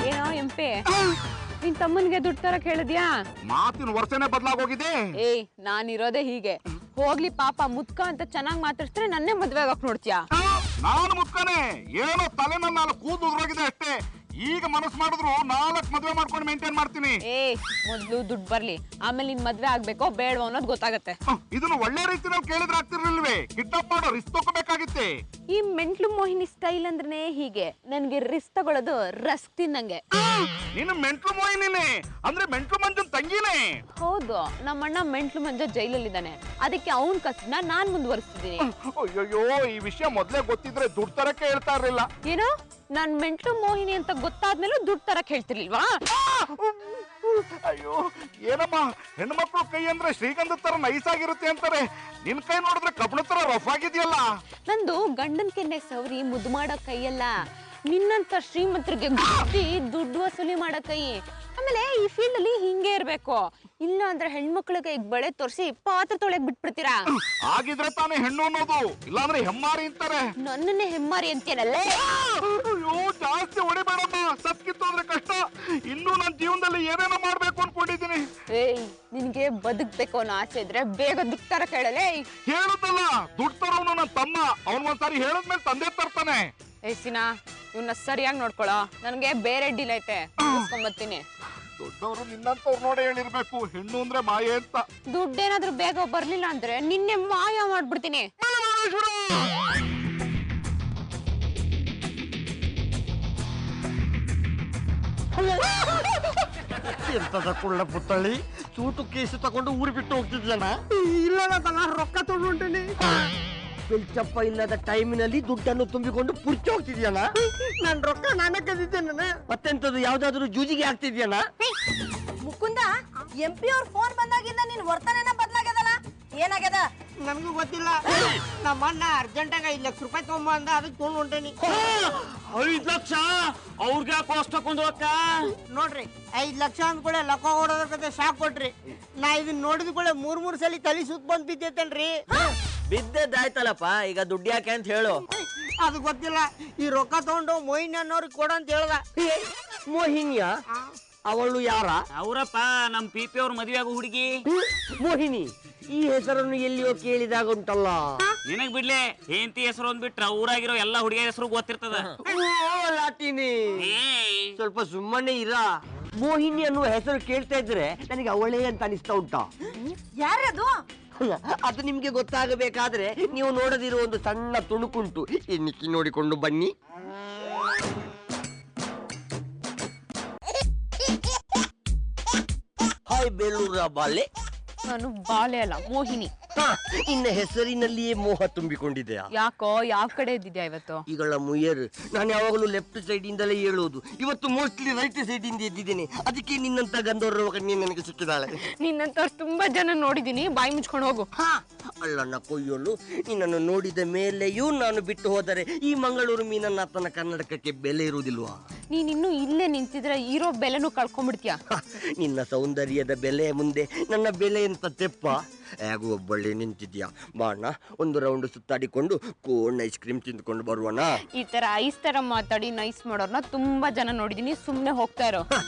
ಏನೋ ಎಂಪೆ, ನಿನ್ ತಮ್ಮನ್ಗೆ ದುಡ್ಡು ತರಕ್ ಹೇಳಿದ್ಯಾ? ಮಾತಿನ ವರ್ಷನೇ ಬದಲಾಗೋಗಿದೆ. ಏಯ್, ನಾನಿರೋದೇ ಹೀಗೆ. ಹೋಗ್ಲಿ ಪಾಪ ಮುದ್ಕ ಅಂತ ಚೆನ್ನಾಗ್ ಮಾತಾಡ್ಸ್ರೆ ನನ್ನೇ ಮದ್ವೆ ಆಗಕ್ ನೋಡ್ತೀಯಾ? ನಾನು ಮುತ್ಕನೆ, ಏನೋ ತಲೆನಲ್ಲಿ 4 ಕೂದಲು ಉದ್ರೋಗಿದೆ ಅಷ್ಟೇ. ಈಗ ಮನಸ್ಸು ಮಾಡಿದ್ರು 4 ಮದುವೆ ಮಾಡ್ಕೊಂಡು ಮೇಂಟೈನ್ ಮಾಡ್ತೀನಿ. ಏಯ್, ಮೊದ್ಲು ದುಡ್ಡು ಬರ್ಲಿ, ಆಮೇಲೆ ನಿನ್ ಮದ್ವೆ ಆಗ್ಬೇಕೋ ಬೇಡವೋ ಅನ್ನೋದು ಗೊತ್ತಾಗತ್ತೆ. ಇದನ್ನು ಒಳ್ಳೆ ರೀತಿಯಲ್ಲಿ ಕೇಳಿದ್ರೆ ಆಗ್ತಿರ್ಲಿಲ್ವೇ? ಕಿಡ್ನಾಪ್ ಮಾಡೋ ರಿಸ್ಕ್ ತಗೋಬೇಕಾಗಿತ್ತೆ. ಈ ಮೆಂಟ್ಲು ಮೋಹಿನಿ ಸ್ಟೈಲ್ ಅಂದ್ರೆ ಹೀಗೆ. ನನ್ಗೆ ರಿಸ್ಕ್ ತಗೊಳ್ಳೋದು ರಸ್ಕ್ ತಿನ್ನಂಗೆ. ನೀನು ಮೆಂಟ್ಲು ಮೋಹಿನಿನೇ ಅಂದ್ರೆ ಮೆಂಟ್ಲು ಮಂಜನ್ ತಂಗಿನೇ? ಹೌದು, ನಮ್ಮಣ್ಣ ಮೆಂಟ್ಲು ಮಂಜ ಜೈಲಲ್ಲಿದ್ದಾನೆ, ಅದಕ್ಕೆ ಅವನ್ ಕಸನ ನಾನ್ ಮುಂದುವರಿಸ್ತಿದ್ದೀನಿ. ಅಯ್ಯೋ, ಈ ವಿಷಯ ಮೊದ್ಲೇ ಗೊತ್ತಿದ್ರೆ ದುಡ್ಡು ತರಕ್ಕೆ ಹೇಳ್ತಾ ಇರ್ಲಿಲ್ಲ. ಏನು, ನಾನ್ ಮೆಂಟ್ಲು ಮೋಹಿನಿ ಅಂತ ಗೊತ್ತಾದ್ಮೇಲೂ ದುಡ್ಡು ತರಕ್ ಹೇಳ್ತಿರ್ಲಿಲ್ವಾ? ಅಯ್ಯೋ ಏನಮ್ಮ, ಹೆಣ್ಮಕ್ಳು ಕೈ ಅಂದ್ರೆ ಶ್ರೀಗಂಧ ತರ ನೈಸ್ ಆಗಿರುತ್ತೆ ಅಂತಾರೆ. ನಿನ್ ಕೈ ನೋಡಿದ್ರೆ ಕಬ್ಬಣ ತರ ರಫ್ ಆಗಿದೆಯಲ್ಲ. ನಂದು ಗಂಡನ್ ಕೆನ್ನೆ ಸವರಿ ಮುದ್ದು ಮಾಡೋ ಕೈಯಲ್ಲ, ನಿನ್ನಂತ ಶ್ರೀಮಂತರಿಗೆ ಗುದ್ದಿ ದುಡ್ಡು ವಸೂಲಿ ಮಾಡೋ ಕೈ. ಆಮೇಲೆ ಈ ಫೀಲ್ಡ್ ಅಲ್ಲಿ ಹಿಂಗೆ ಇರ್ಬೇಕು, ಇಲ್ಲ ಅಂದ್ರೆ ಹೆಣ್ಮಕ್ಳಿಗೆ ಈಗ ಬಳೆ ತೋರಿಸಿ ಪಾತ್ರ ತೊಳೆಗ್ ಬಿಟ್ಬಿಡ್ತೀರಾ. ಆಗಿದ್ರೆ ತಾನೇ ಹೆಣ್ಣು ಅನ್ನೋದು, ಇಲ್ಲಾಂದ್ರೆ ಹೆಮ್ಮಾರಿ ಅಂತಾರೆ. ನನ್ನನ್ನೇ ಹೆಮ್ಮಾರಿ ಅಂತೇನಲ್ಲೇ? ಅಯ್ಯೋ, ಜಾಸ್ತಿ ಹೊಡಿಬೇಡಮ್ಮ, ಸತ್ಕಿತ್ತೋದ್ರೆ ಕಷ್ಟ. ಇನ್ನು ನನ್ನ ಜೀವನದಲ್ಲಿ ಏನೇನೋ ಮಾಡ್ಬೇಕು ಅನ್ಕೊಂಡಿದ್ದೀನಿ. ಏಯ್, ನಿನ್ಗೆ ಬದುಕ್ಬೇಕು ಅನ್ನೋ ಆಸೆ ಇದ್ರೆ ಬೇಗ ದುಡ್ಡು ತರ ಕೇಳಲೇ. ಹೇಳುದಲ್ಲ, ದುಡ್ಡು ತರೋನು ನನ್ನ ತಮ್ಮ, ಅವನ್ ಒಂದ್ಸಾರಿ ಹೇಳದ್ಮೇಲೆ ತಂದೆ ತರ್ತಾನೆ. ಸಿನಾ, ಇವನ್ನ ಸರಿಯಾಗಿ ನೋಡ್ಕೊಳೋ, ನನ್ಗೆ ಬೇರೆ ಡೀಲ್ ಐತೆ, ಬರ್ತೀನಿ. ದೊಡ್ಡವರು ನಿನ್ನಂತವ್ರು ನೋಡೇ ಹೇಳಿರ್ಬೇಕು, ಹೆಣ್ಣು ಅಂದ್ರೆ ಮಾಯೆ ಅಂತ. ದುಡ್ಡೇನಾದ್ರೂ ಬೇಗ ಬರ್ಲಿಲ್ಲ ಅಂದ್ರೆ ನಿನ್ನೆ ಮಾಯ ಮಾಡ್ಬಿಡ್ತೀನಿ. ಎಂತದ ಕುಳ್ಳ ಪುತ್ತಳಿ, ಸೂಟು ಕೇಸು ತಗೊಂಡು ಊರು ಬಿಟ್ಟು ಹೋಗ್ತಿದ್ಲಣ್ಣ. ಇಲ್ಲ, ನಾನು ರೊಕ್ಕ ತಗೊಂಡಿನಿ. ಬೆಲ್ಚಪ್ಪ ಇಲ್ಲದ ಟೈಮಿನಲ್ಲಿ ದುಡ್ಡನ್ನು ತುಂಬಿಕೊಂಡು ಪುರ್ಚಿ ಹೋಗ್ತಿದ್ಯಣ್ಣ. ನನ್ ರೊಕ್ಕ ನಾನೇ ಕದಿದ್ದೇನೆ. ಮತ್ತೆಂತದ್ದು, ಯಾವ್ದಾದ್ರು ಜೂಜಿಗೆ ಆಗ್ತಿದ್ಯಣ್ಣ? ಮುಕುಂದ, MP ಅವ್ರ ಫೋನ್ ಬಂದಾಗಿಂದ ನಿನ್ ವರ್ತನೆನ ಬದಲಾಗ್ಯದಲ್ಲ, ಏನಾಗ್ಯದ? ನನಗೂ ಗೊತ್ತಿಲ್ಲ. ನಮ್ಮ ಅಣ್ಣ ಅರ್ಜೆಂಟಾಗ 5 ಲಕ್ಷ ರೂಪಾಯಿ ತಗೊಂಬಂದ, ಅದಕ್ಕೆ ತೊಗೊಂಡು ಹೊಂಟೇನಿ. 5 ಲಕ್ಷ ಅವ್ರಿಗೆ ಯಾಕೆ ಅಷ್ಟಕ್ಕೊಂದು ಅಕ್ಕ? ನೋಡ್ರಿ, 5 ಲಕ್ಷ ಅಂದ್ಕೊಳ್ಳೆ ಲಕ್ಕ ಹೊಡೋದ್ರ ಕತೆ ಶಾಕ್ ಕೊಟ್ರಿ. ನಾ ಇದನ್ನ ನೋಡಿದ ಕೂಡಲೇ 3 ಸಲ ತಲೆ ಸುತ್ತ ಬಂದ್ ಬಿದ್ದೈತೇನ್ರಿ. ಬಿದ್ದದ್ದಾಯ್ತಲ್ಲಪ್ಪ, ಈಗ ದುಡ್ಡು ಯಾಕೆ ಅಂತ ಹೇಳು. ಅದು ಗೊತ್ತಿಲ್ಲ. ಈ ರೊಕ್ಕ ತಗೊಂಡು ಮೋಹಿನಿ ಅನ್ನೋರಿಗೆ ಕೊಡ ಅಂತ ಹೇಳ್ದ. ಮೋಹಿನಿಯ? ಅವಳು ಯಾರ? ಅವರಪ್ಪ ನಮ್ PP ಅವ್ರ ಮದುವೆ ಆಗೋ ಹುಡುಗಿ ಮೋಹಿನಿ. ಈ ಹೆಸರನ್ನು ಎಲ್ಲಿಯೋ ಕೇಳಿದಾಗ ಉಂಟಲ್ಲ. ನಿನಗ್ ಬಿಡ್ಲೆ, ಹೆಂಡತಿ ಹೆಸರು ಅಂದ್ಬಿಟ್ರ ಊರಾಗಿರೋ ಎಲ್ಲಾ ಹುಡುಗಿಯ ಹೆಸರು ಗೊತ್ತಿರ್ತದ. ಲಾಟಿನಿ, ಸ್ವಲ್ಪ ಸುಮ್ಮನೆ ಇರ. ಮೋಹಿನಿ ಅನ್ನುವ ಹೆಸರು ಕೇಳ್ತಾ ಇದ್ರೆ ನನಗೆ ಅವಳೇ ಅಂತ ಅನಿಸ್ತಾ ಉಂಟಾ? ಯಾರದು? ಅದು ನಿಮ್ಗೆ ಗೊತ್ತಾಗಬೇಕಾದ್ರೆ ನೀವು ನೋಡದಿರೋ ಒಂದು ಸಣ್ಣ ತುಣುಕುಂಟು, ಎನ್ನಿಕ್ಕಿ ನೋಡಿಕೊಂಡು ಬನ್ನಿ. ಹಾಯ್ ಬೇಲೂರ ಬಾಲೆ. ನಾನು ಬಾಳೆ ಅಲ್ಲ, ಮೋಹಿನಿ. ಇನ್ನ ಹೆಸರಿನಲ್ಲಿಯೇ ಮೋಹ ತುಂಬಿಕೊಂಡಿದೆಯಾ? ಯಾಕೋ, ಯಾವ ಕಡೆ ಇದ್ದಿದ್ಯಾ ಇವತ್ತು? ಈಗಳ ಮುಯ್ಯರು, ನಾನು ಯಾವಾಗಲೂ ಲೆಫ್ಟ್ ಸೈಡ್ ಇಂದಲೇ ಹೇಳೋದು. ಇವತ್ತು ಮೋಸ್ಟ್ಲಿ ರೈಟ್ ಸೈಡ್ ಇಂದ ಎದ್ದಿದ್ದೇನೆ, ಅದಕ್ಕೆ ನಿನ್ನಂತ ಗಂಧರ್ವ ಕನ್ಯೆ ನನಗೆ ಸಿಕ್ಕಿದಾಳೆ. ನಿನ್ನಂತವ್ರು ತುಂಬಾ ಜನ ನೋಡಿದೀನಿ, ಬಾಯಿ ಮುಚ್ಕೊಂಡು ಹೋಗು. ಅಳ್ಳನ್ನ ಕೊಯ್ಯಲು ನಿನ್ನನ್ನು ನೋಡಿದ ಮೇಲೆಯೂ ನಾನು ಬಿಟ್ಟು ಹೋದರೆ ಈ ಮಂಗಳೂರು ಮೀನನ್ನಾತನ ಕನ್ನಡಕಕ್ಕೆ ಬೆಲೆ ಇರುವುದಿಲ್ವಾ? ನೀನಿನ್ನು ಇಲ್ಲೇ ನಿಂತಿದ್ರೆ ಇರೋ ಬೆಲೆನೂ ಕಳ್ಕೊಂಡ್ಬಿಡ್ತೀಯ. ನಿನ್ನ ಸೌಂದರ್ಯದ ಬೆಲೆ ಮುಂದೆ ನನ್ನ ಬೆಲೆ ಎಂತ ತೆಪ್ಪ? ಹೇಗೂ ಒಬ್ಬಳ್ಳಿ ನಿಂತಿದ್ಯಾ, ಬಾಣ ಒಂದು ರೌಂಡ್ ಸುತ್ತಾಡಿಕೊಂಡು ಕೋನ್ ಐಸ್ ಕ್ರೀಮ್ ತಿಂದ್ಕೊಂಡು ಬರುವಣ. ಈ ತರ ಐಸ್ ತರ ಮಾತಾಡಿ ನೈಸ್ ಮಾಡೋರ್ನ ತುಂಬಾ ಜನ ನೋಡಿದೀನಿ, ಸುಮ್ನೆ ಹೋಗ್ತಾ ಇರೋ.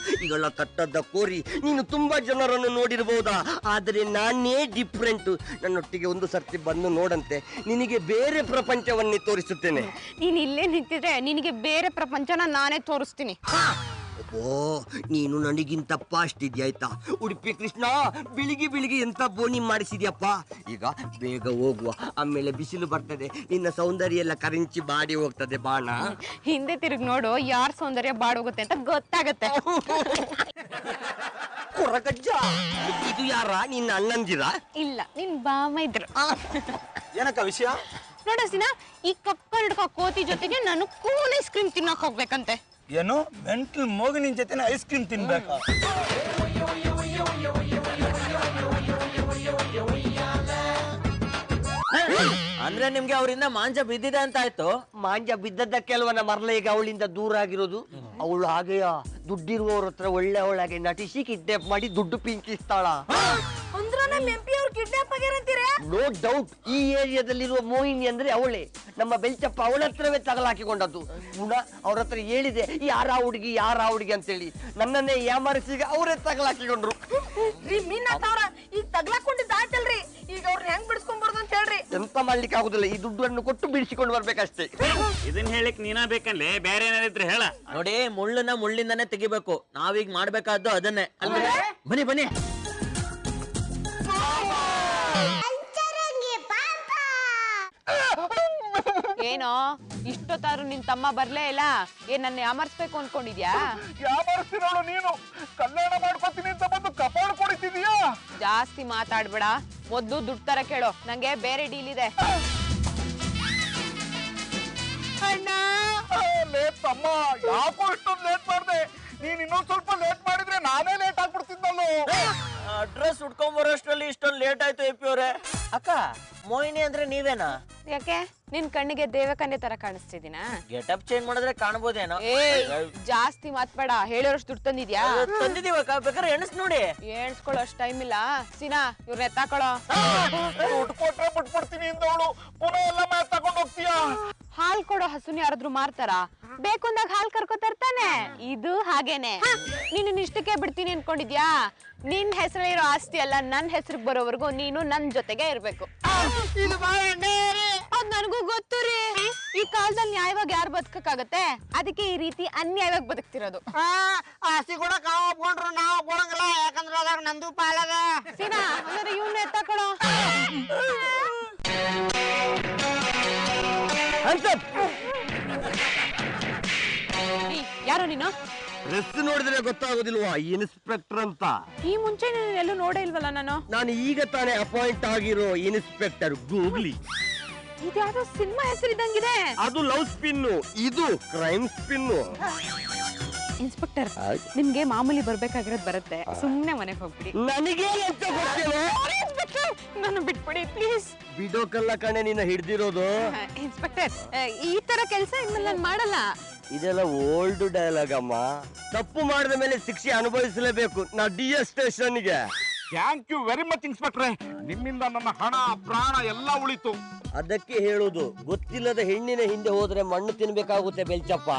ಈಗಳ ಕಟ್ಟದ ಕೋರಿ ನೀನು ತುಂಬಾ ಜನರನ್ನು ನೋಡಿರ್ಬಹುದಾ, ಆದ್ರೆ ನಾನೇ ಡಿಫ್ರೆಂಟ್. ನನ್ನೊಟ್ಟಿಗೆ ಒಂದು ಸರ್ತಿ ಬಂದು ನೋಡಂತೆ, ನಿನಗೆ ಬೇರೆ ಪ್ರಪಂಚವನ್ನೇ ತೋರಿಸುತ್ತೇನೆ. ನೀನ್ ಇಲ್ಲೇ ನಿಂತಿದ್ರೆ ನಿನಗೆ ಬೇರೆ ಪ್ರಪಂಚನ ನಾನೇ ತೋರಿಸ್ತೀನಿ. ಓ, ನೀನು ನನಗಿಂತ ಫಾಸ್ಟ್ ಇದೆಯಾಯ್ತಾ? ಉಡುಪಿ ಕೃಷ್ಣ, ಬೆಳಿಗ್ಗೆ ಎಂತ ಬೋನಿ ಮಾಡಿಸಿದ್ಯಪ್ಪ. ಈಗ ಬೇಗ ಹೋಗುವ, ಆಮೇಲೆ ಬಿಸಿಲು ಬರ್ತದೆ, ನಿನ್ನ ಸೌಂದರ್ಯ ಎಲ್ಲ ಕರಿಂಚಿ ಬಾಡಿ ಹೋಗ್ತದೆ. ಬಾಣ ಹಿಂದೆ ತಿರುಗಿ ನೋಡು, ಯಾರ್ ಸೌಂದರ್ಯ ಬಾಡೋಗುತ್ತೆ ಅಂತ ಗೊತ್ತಾಗತ್ತೆ. ಕೊರಗಜ್ಜ, ಇದು ಯಾರ? ನಿನ್ನ ಅಣ್ಣಂದಿರ? ಇಲ್ಲ, ನಿನ್ ಬಾಮ ಇದ್ರು. ಏನಕ್ಕ ವಿಷಯ? ನೋಡಸಿನ, ಈ ಕಪ್ಪ ಹಿಡ್ಕೋ ಕೋತಿ ಜೊತೆಗೆ ನಾನು ಕೂಲ್ ಐಸ್ ಕ್ರೀಮ್ ತಿನ್ನಕ್ ಹೋಗ್ಬೇಕಂತೆ. ಏನು ಮೆಂಟಲ್ ಮೋಗಿನ ಜೊತೆ ಐಸ್ ಕ್ರೀಮ್ ತಿನ್ಬೇಕಾ? ಅಂದ್ರೆ ನಿಮ್ಗೆ ಅವರಿಂದ ಮಾಂಜ ಬಿದ್ದಿದೆ ಅಂತ ಆಯ್ತು. ಮಾಂಜ ಬಿದ್ದದ್ದಕ್ಕೆ ಅಲ್ವನ ಮರಲ ಈಗ ಅವಳಿಂದ ದೂರ ಆಗಿರೋದು. ಅವಳು ಹಾಗೆಯಾ ದುಡ್ಡಿರುವವ್ರ ಹತ್ರ ಒಳ್ಳೆ ಅವಳಾಗೆ ನಟಿಸಿ ಕಿಡ್ನಾಪ್ ಮಾಡಿ ದುಡ್ಡು ಪಿಂಕಿಸ್ತಾಳ. ಅಂದ್ರ ನಮ್ಮ MP ಅವ್ರು ಕಿಡ್ನಾಪ್ ಆಗ್ಯಾರಂತೀರ? ನೋ ಡೌಟ್, ಈ ಏರಿಯಾದಲ್ಲಿರುವ ಮೋಹಿನಿ ಅಂದ್ರೆ ಅವಳೇ. ನಮ್ಮ ಬೆಲ್ಚಪ್ಪ ಅವಳ ಹತ್ರವೇ ತಗಲಾಕಿಕೊಂಡದ್ದು. ಗುಣ ಅವ್ರ ಹತ್ರ ಹೇಳಿದೆ ಯಾರ ಹುಡುಗಿ ಅಂತೇಳಿ, ನನ್ನನ್ನೇ ಯಾಮರಿಸಿ ಅವರೇ ತಗಲಾಕಿಕೊಂಡ್ರು. ಮೀನಾಥವ್ರ ಈಗ ತಗ್ಲಾಕೊಂಡಿದ್ದಾಯ್ತಲ್ರಿ, ಈಗ ಅವ್ರನ್ನ ಹೆಂಗ್ ಬಿಡಿಸ್ಕೊಂಡ್ಬಾರ್ದು ಅಂತ ಹೇಳ್ರಿ. ಎಂತ ಮಾಡ್ಲಿಕ್ಕೆ ಆಗುದಿಲ್ಲ, ಈ ದುಡ್ಡನ್ನು ಕೊಟ್ಟು ಬಿಡಿಸಿಕೊಂಡು ಬರ್ಬೇಕಷ್ಟೇ. ಇದನ್ನ ಹೇಳಿಕ್ ನೀನಾ ಬೇಕನ್ಲೇ, ಬೇರೆ ಏನಾರಿದ್ರೆ ಹೇಳ. ನೋಡಿ, ಮುಳ್ಳನ್ನ ಮುಳ್ಳಿಂದಾನೇ ತೆಗಿಬೇಕು. ನಾವೀಗ ಮಾಡ್ಬೇಕಾದ್ದು ಅದನ್ನೇ. ಅಂದ್ರೆ ಬನ್ನಿ ಏನೋ ಇಷ್ಟೊತ್ತಾದ್ರೂ ನಿನ್ ತಮ್ಮ ಬರ್ಲೇ ಇಲ್ಲ? ಏನ್ ನನ್ನ ಯಾಮರ್ಸ್ಬೇಕು ಅನ್ಕೊಂಡಿದ್ಯಾ? ಯಾವರ್ಸ್ತಿರೋಳು ನೀನು? ಕಲ್ಯಾಣ ಮಾಡ್ಕೊತೀನಿ ಅಂತ ಬಂದು ಕಪಾಳ ಕೊಡಿಸಿದೀಯಾ? ಜಾಸ್ತಿ ಮಾತಾಡ್ಬೇಡ, ಮೊದ್ಲು ದುಡ್ಡು ತರ ಕೇಳೋ, ನಂಗೆ ಬೇರೆ ಡೀಲ್ ಇದೆ. ಲೇಟ್ ತಮ್ಮ, ಯಾಕೋ ಇಷ್ಟೊಂದು ಲೇಟ್ ಮಾಡ್ದೆ? ನೀನ್ ಇನ್ನೊಂದ್ ಸ್ವಲ್ಪ ಲೇಟ್ ಮಾಡಿದ್ರೆ ನಾನೇ ಲೇಟ್ ಆಗ್ಬಿಡ್ತಿದ್ದಲ್ಲೋ. ಅಡ್ರೆಸ್ ಹುಡ್ಕೊಂಡ್ ಬರೋಷ್ಟ್ರಲ್ಲಿ ಇಷ್ಟೊಂದು ಲೇಟ್ ಆಯ್ತು MP ಅವ್ರೆ. ಅಕ್ಕ, ಮೋಹಿನಿ ಅಂದ್ರೆ ನೀವೇನಾ? ಯಾಕೆ ನಿನ್ ಕಣ್ಣಿಗೆ ದೇವಕನ್ಯೆ ತರ ಕಾಣಿಸ್ತಿದ್ದೀನಾ? ಗೆಟಪ್ ಚೇಂಜ್ ಮಾಡಿದ್ರೆ ಕಾಣ್ಬೋದೇನೋ. ಜಾಸ್ತಿ ಮಾತ್ಬೇಡ, ಹೇಳಿರೋಷ್ಟು ದುಡ್ಡು ತಂದಿದ್ಯಾ? ತಂದಿದೀವಕ್ಕ, ಬೇಕಾದ್ರೆ ಎಣಸ್ ನೋಡಿ. ಎಣ್ಸ್ಕೊಳ್ಳೋ ಅಷ್ಟ್ ಟೈಮ್ ಇಲ್ಲ. ಸೀನಾ, ಇವ್ರನ್ನ ಎತ್ತಾಕೊಳ್ಳೋ. ದುಡ್ಡು ಕೊಟ್ರೆ ಬಿಟ್ಬಿಡ್ತೀನಿ ಇಂದವಳು, ಪುನಃ ಎಲ್ಲ ಮ್ಯಾಚ್ ತಗೊಂಡ್ ಹೋಗ್ತೀಯಾ? ಹಾಲ್ ಕೊಡೋ ಹಸುನ್ ಯಾರಾದ್ರೂ ಮಾರ್ತಾರ? ಬೇಕು ಅಂದಾಗ ಹಾಲ್ ಕರ್ಕೊ ತರ್ತಾನೆ. ಇದು ಹಾಗೇನೆ. ನೀನು ಇಷ್ಟಕ್ಕೆ ಬಿಡ್ತೀನಿ ಅನ್ಕೊಂಡಿದ್ಯಾ? ನಿನ್ ಹೆಸರಿರೋ ಆಸ್ತಿ ಅಲ್ಲ, ನನ್ ಹೆಸರಿಗೆ ಬರೋವರೆಗೂ ನೀನು ನನ್ ಜೊತೆಗೆ ಇರ್ಬೇಕು. ಅದ್ ನನಗೂ ಗೊತ್ತು ರೀ. ಈ ಕಾಲದಲ್ಲಿ ನ್ಯಾಯವಾಗಿ ಯಾರು ಬದುಕಕ್ಕಾಗತ್ತೆ? ಅದಕ್ಕೆ ಈ ರೀತಿ ಅನ್ಯಾಯವಾಗಿ ಬದುಕ್ತಿರೋದು. ಆಸ್ತಿ ಕೂಡ ಒಪ್ಕೊಂಡ್ರು ನಾವ್ ಒಪ್ಕೊಳಂಗಿಲ್ಲ, ಯಾಕಂದ್ರೆ ಅದಾಗ ನಂದು ಪಾಲದ. ಸೀನಾ, ಅಂದ್ರೆ ಇವ್ನ ಎತ್ತಾಕೊಳ್ಳೋ. ಯಾರು ನೀನು? ಡ್ರೆಸ್ ನೋಡಿದ್ರೆ ಗೊತ್ತಾಗೋದಿಲ್ವಾ ಇನ್ಸ್ಪೆಕ್ಟರ್ ಅಂತ? ಈ ಮುಂಚೆ ನೀನು ಎಲ್ಲೂ ನೋಡೇ ಇಲ್ವಲ್ಲ ನಾನು. ನಾನು ಈಗ ತಾನೇ ಅಪಾಯಿಂಟ್ ಆಗಿರೋ ಇನ್ಸ್ಪೆಕ್ಟರ್ ಗೂಗ್ಲಿ. ಇದ್ಯಾವುದೋ ಸಿನಿಮಾ ಹೆಸರಿದ್ದಂಗಿದೆ. ಅದು ಲವ್ ಸ್ಪಿನ್ನು, ಇದು ಕ್ರೈಮ್ ಸ್ಪಿನ್ನು. ಇನ್ಸ್ಪೆಕ್ಟರ್, ನಿಮ್ಗೆ ಮಾಮೂಲಿ ಬರ್ಬೇಕಾಗಿರೋದು ಬರುತ್ತೆ, ಸುಮ್ನೆ ಮನೆಗೆ ಹೋಗ್ಬಿಡಿ. ನನಗೆ ಎಂತ ಗೊತ್ತಿಲ್ಲ. ನಾನು ಬಿಟ್ಬಿಡಿ ಪ್ಲೀಸ್. ಬಿಡೋಕಲ್ಲ ಕಣೆ ನಿನ್ನ ಹಿಡ್ದಿರೋದು. ಇನ್ಸ್ಪೆಕ್ಟರ್, ಈ ತರ ಕೆಲಸ ಇನ್ಮೇಲೆ ನಾನು ಮಾಡಲ್ಲ. ಇದೆಲ್ಲ ಓಲ್ಡ್ ಡೈಲಾಗ್ ಅಮ್ಮ. ತಪ್ಪು ಮಾಡಿದ ಮೇಲೆ ಶಿಕ್ಷೆ ಅನುಭವಿಸಲೇಬೇಕು. ನಾ DS ಸ್ಟೇಷನ್ಗೆ. ಥ್ಯಾಂಕ್ ಯು ವೆರಿ ಮಚ್ ಇನ್ಸ್ಪೆಕ್ಟ್ರೆ, ನಿಮ್ಮಿಂದ ನನ್ನ ಹಣ ಪ್ರಾಣ ಎಲ್ಲ ಉಳಿತು. ಅದಕ್ಕೆ ಹೇಳುದು, ಗೊತ್ತಿಲ್ಲದ ಹೆಣ್ಣಿನ ಹಿಂದೆ ಹೋದ್ರೆ ಮಣ್ಣು ತಿನ್ಬೇಕಾಗುತ್ತೆ ಬೆಲ್ಚಪ್ಪ.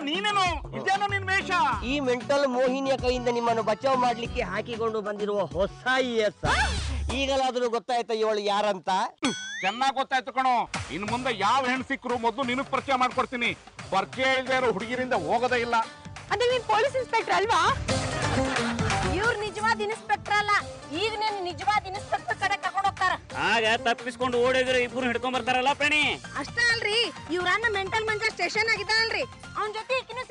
ನೀನೇನು ಇದೇನೋ ನಿನ್ ವೇಷ? ಈ ಮೆಂಟಲ್ ಮೋಹಿನಿಯ ಕೈಯಿಂದ ನಿಮ್ಮನ್ನು ಬಚಾವ್ ಮಾಡ್ಲಿಕ್ಕೆ ಹಾಕಿಕೊಂಡು ಬಂದಿರುವ ಹೊಸ ES. ಈಗಲಾದ್ರೂ ಗೊತ್ತಾಯ್ತಾ ಇವಳು ಯಾರಂತ? ಚೆನ್ನಾಗ್ ಗೊತ್ತಾಯ್ತು ಕಣೋ. ಇನ್ ಮುಂದೆ ಯಾವ ಹೆಣ್ಣು ಸಿಕ್ಕರು ಮೊದಲು ನಿನಗ್ ಪರಿಚಯ ಮಾಡ್ಕೊಡ್ತೀನಿ. ಪರಿಚಯ ಇಲ್ಲದೆ ಇರೋ ಹುಡುಗಿರಿಂದ ಹೋಗೋದೇ ಇಲ್ಲ. ಅಂದ್ರೆ ನೀನ್ ಪೊಲೀಸ್ ಇನ್ಸ್ಪೆಕ್ಟರ್ ಅಲ್ವಾ? ಇವ್ರು ನಿಜವಾದ ಇನ್ಸ್ಪೆಕ್ಟರ್ ಅಲ್ಲ, ಈಗ ನೀನು ನಿಜವಾದ ಇನ್ಸ್ಪೆಕ್ಟರ್ ಕಡೆ ಕರ್ಕೊಂಡು ಹೋಗ್ತಾರ. ಆಗ ತಪ್ಪಿಸ್ಕೊಂಡು ಓಡಿದ್ರೆ ಇಬ್ರು ಹಿಡ್ಕೊಂಡ್ ಬರ್ತಾರಲ್ಲ ಪ್ರಾಣಿ. ಅಷ್ಟೇ ಅಲ್ರಿ, ಇವ್ರನ್ನ ಮೆಂಟಲ್ ಮಂಜ ಸ್ಟೇಷನ್ ಆಗಿದ್ದಾನಲ್ರಿ, ಅವನ ಜೊತೆ ಈಕಿನೂ